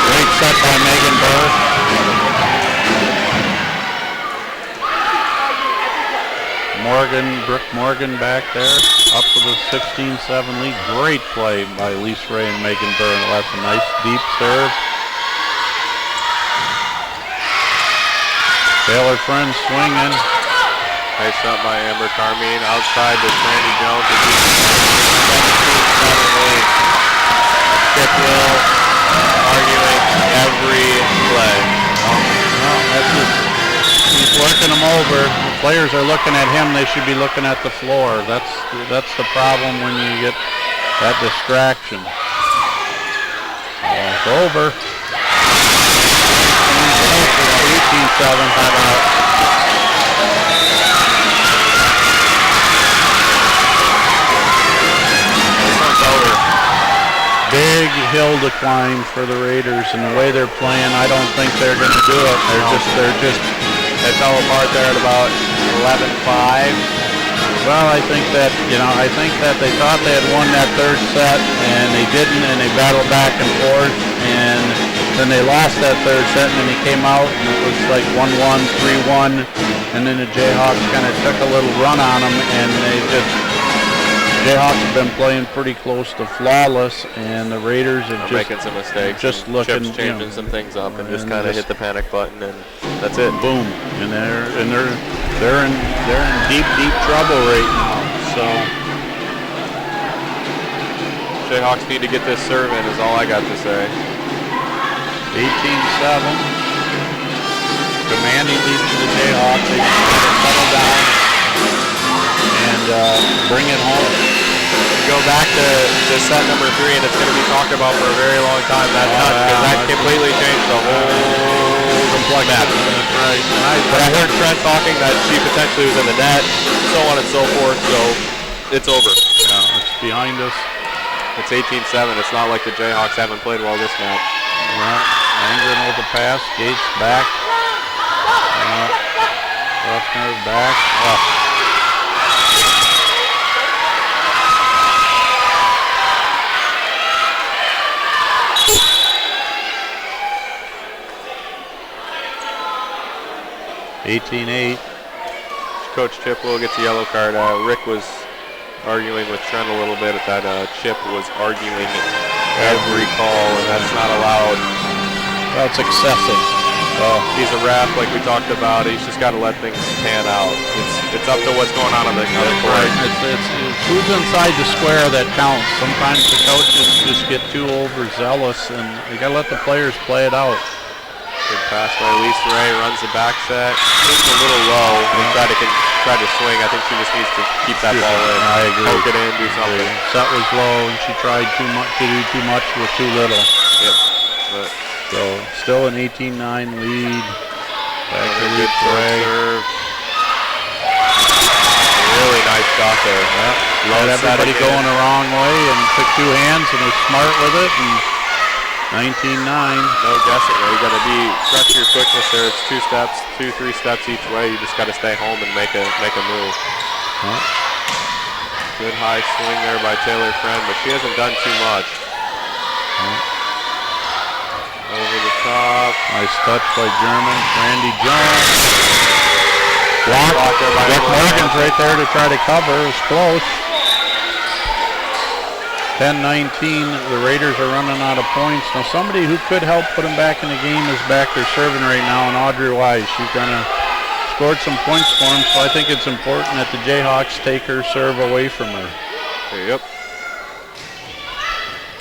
Great set by Megan Burr. Brooke Morgan back there, up to the 16-7 lead. Great play by Lisa Ray and Megan Burr. That's a nice deep serve. Taylor Friends swinging. Nice up by Amber Carmine. Outside to Sandy Jones. 17-7 lead. Chip Will arguing every play. That's just, he's working them over. The players are looking at him. They should be looking at the floor. That's the problem when you get that distraction. It's over. 18-7 timeout. Big hill to climb for the Raiders, and the way they're playing, I don't think they're going to do it. They fell apart there at about 11-5. Well, I think that they thought they had won that third set, and they didn't, and they battled back and forth, and then they lost that third set, and then they came out, and it was like 1-1, 3-1, and then the Jayhawks kind of took a little run on them, and Jayhawks have been playing pretty close to flawless, and the Raiders have just making some mistakes. Just looking, Chip's changing some things up, and just kind of hit the panic button, and that's it. Boom, and they're in deep trouble right now. So Jayhawks need to get this serve in is all I got to say. 18-7. Commanding lead for the Jayhawks. They just got to settle down and bring it home. Go back to set number 3, and it's going to be talked about for a very long time. That touch, because that completely changed the whole match. Right. But I heard Trent talking that she potentially was in the net, so on and so forth, so it's over. Yeah, it's behind us. It's 18-7. It's not like the Jayhawks haven't played well this match. Yeah, Angren with the pass. Gates back. Ruffner back. Oh. 18-8. Coach Chiplow gets a yellow card. Rick was arguing with Trent a little bit that Chip was arguing every call, and that's not allowed. That's excessive. Well, he's a ref, like we talked about. He's just got to let things pan out. It's up to what's going on the court. Right. It's who's inside the square that counts. Sometimes the coaches just get too overzealous, and you got to let the players play it out. Good pass by Lisa Ray, runs the back set. It's a little low. Tried to swing. I think she just needs to keep that ball in. I agree. Poke it in, do something. Set was low, and she tried to do too much with too little. Yep. But so still an 18-9 lead. Back to Lisa Ray. Really nice shot there. Let everybody going the wrong way and took two hands and was smart with it. And 19-9. No guessing. You got to trust your quickness there. It's 3 steps each way. You just got to stay home and make a move. Huh? Good high swing there by Taylor Friend, but she hasn't done too much. Over the top. Nice touch by German. Randy Jones. Blocked there by Rick Morgan's right there to try to cover. It was close. 10-19, the Raiders are running out of points. Now somebody who could help put them back in the game is back there serving right now, and Audrey Wise. She's gonna scored some points for him, so I think it's important that the Jayhawks take her serve away from her. Yep.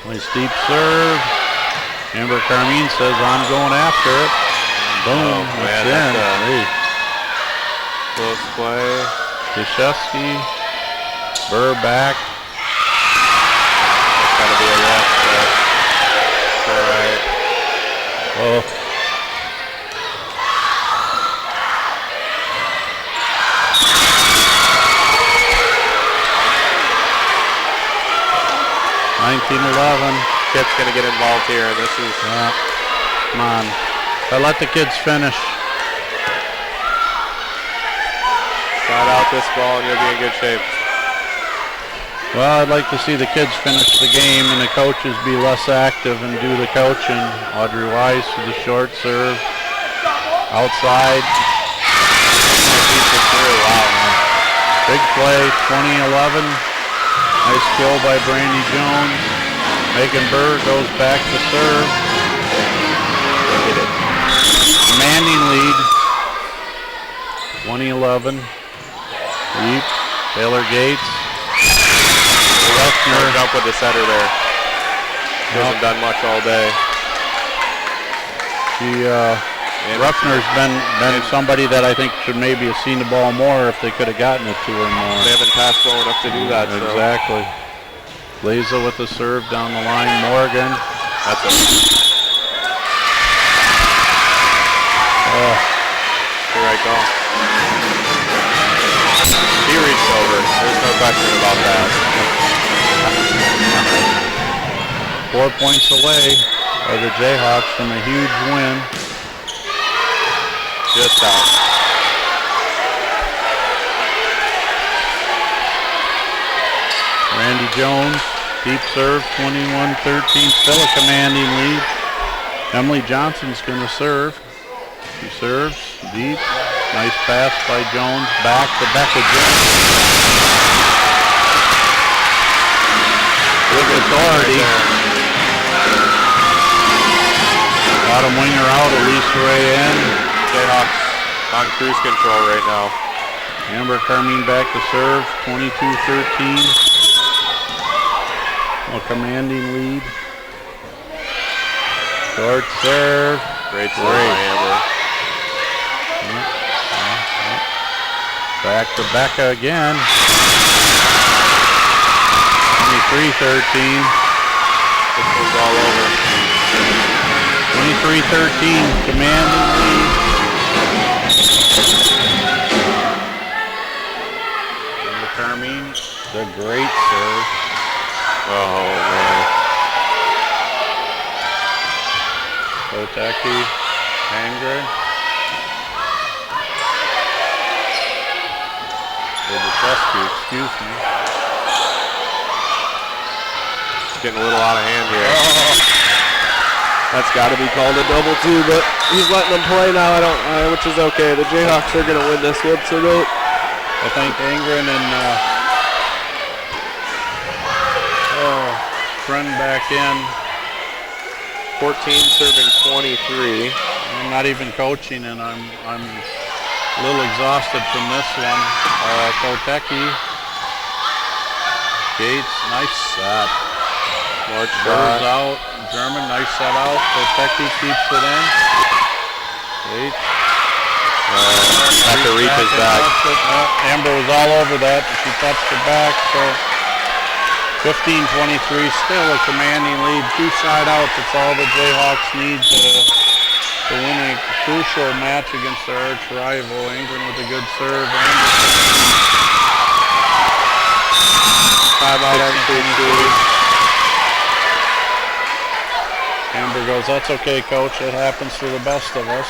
Nice deep serve. Amber Carmine says, I'm going after it. Boom, it's in. Hey. Close play. Deshevsky, Burr back. Gotta be a ref, but all right. Oh. Chip's gonna get involved here, and this is come on. I let the kids finish. Side out this ball, and you'll be in good shape. Well, I'd like to see the kids finish the game and the coaches be less active and do the coaching. Audrey Wise for the short serve. Outside. Wow. Big play, 20-11. Nice kill by Brandy Jones. Megan Burr goes back to serve. Commanding lead. 20-11. Deep. Taylor Gates. Ruffner up with the setter there. She hasn't done much all day. Ruffner's been somebody that I think should maybe have seen the ball more if they could have gotten it to her more. They haven't passed well enough to do that. Exactly. Laza with the serve down the line. Morgan. That's it. Oh. Here I go. He reached over. There's no question about that. 4 points away are the Jayhawks from a huge win. Just out. Randy Jones, deep serve, 21-13, still a commanding lead. Emily Johnson's going to serve. She serves deep. Nice pass by Jones. Back to Becca Jones. With authority. Bottom winger out, Elisa Ray in. Jayhawks on cruise control right now. Amber Carmine back to serve, 22-13. A commanding lead. Short serve. Great serve by Amber. Back to Becca again. 23-13. This one's all over. 23-13, commanding lead. And Carmine, the great serve. Oh, man. Kotecki, Angren. Excuse me. Getting a little out of hand here. That's got to be called a double too, but he's letting them play now. Which is okay. The Jayhawks are going to win this one, so don't. I think Angren and Friend back in. 14 serving 23. I'm not even coaching, and I'm a little exhausted from this one. Kotecki. Gates, nice set. Large Goes shot. out. German, nice set out. Kotecki keeps it in. Gates. Have to reach his back. Amber was all over that. She touched it back. So 15-23, still a commanding lead. 2 side outs. It's all the Jayhawks need to win a crucial match against their arch rival. England with a good serve. Timeout MCC. Amber goes, that's okay, coach. It happens to the best of us.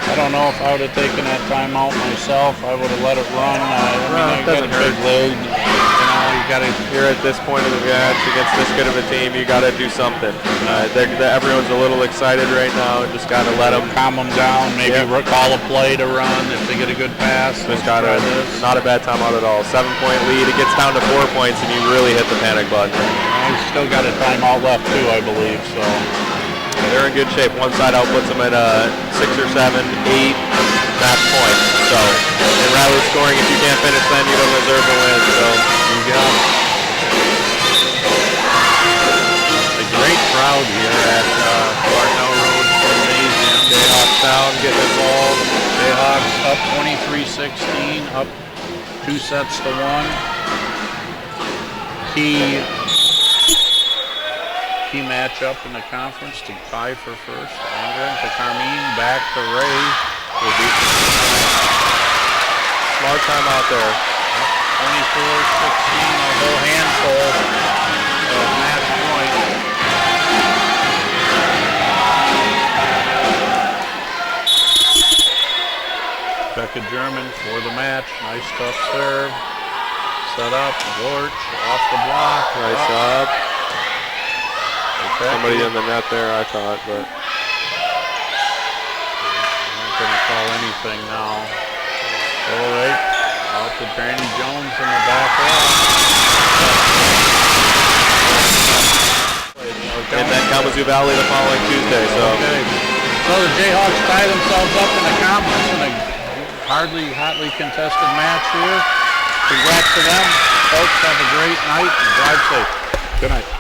I don't know if I would have taken that timeout myself. I would have let it run. I got a big lead. You're at this point of the match against this good of a team. You got to do something. Everyone's a little excited right now. Just got to let them calm them down. Maybe call a play to run if they get a good pass. Just got to. Not a bad timeout at all. 7-point lead. It gets down to 4 points, and you really hit the panic button. He's still got a timeout left too, I believe. So. They're in good shape. One side out puts them at 6 or 7, 8 match points. So, in rally scoring, if you can't finish then, you don't deserve to win. So, you got it. A great crowd here at Barnell Road Gymnasium. Jayhawks down, getting involved. Jayhawks up 23-16, up 2 sets to 1. Key matchup in the conference to tie for first. Angren to Carmine, back to Ray. Smart time out there. 24-16, a whole handful of match points. Becca German for the match. Nice tough serve. Set up, Lorch off the block. Nice up. Somebody in the net there, I thought, but. I'm not going to call anything now. All right, out to Brandy Jones in the back row. And then Kalamazoo Valley the following Tuesday, so. Okay. So the Jayhawks tie themselves up in the conference in a hotly contested match here. Congrats to them. Folks, have a great night and drive safe. Good night.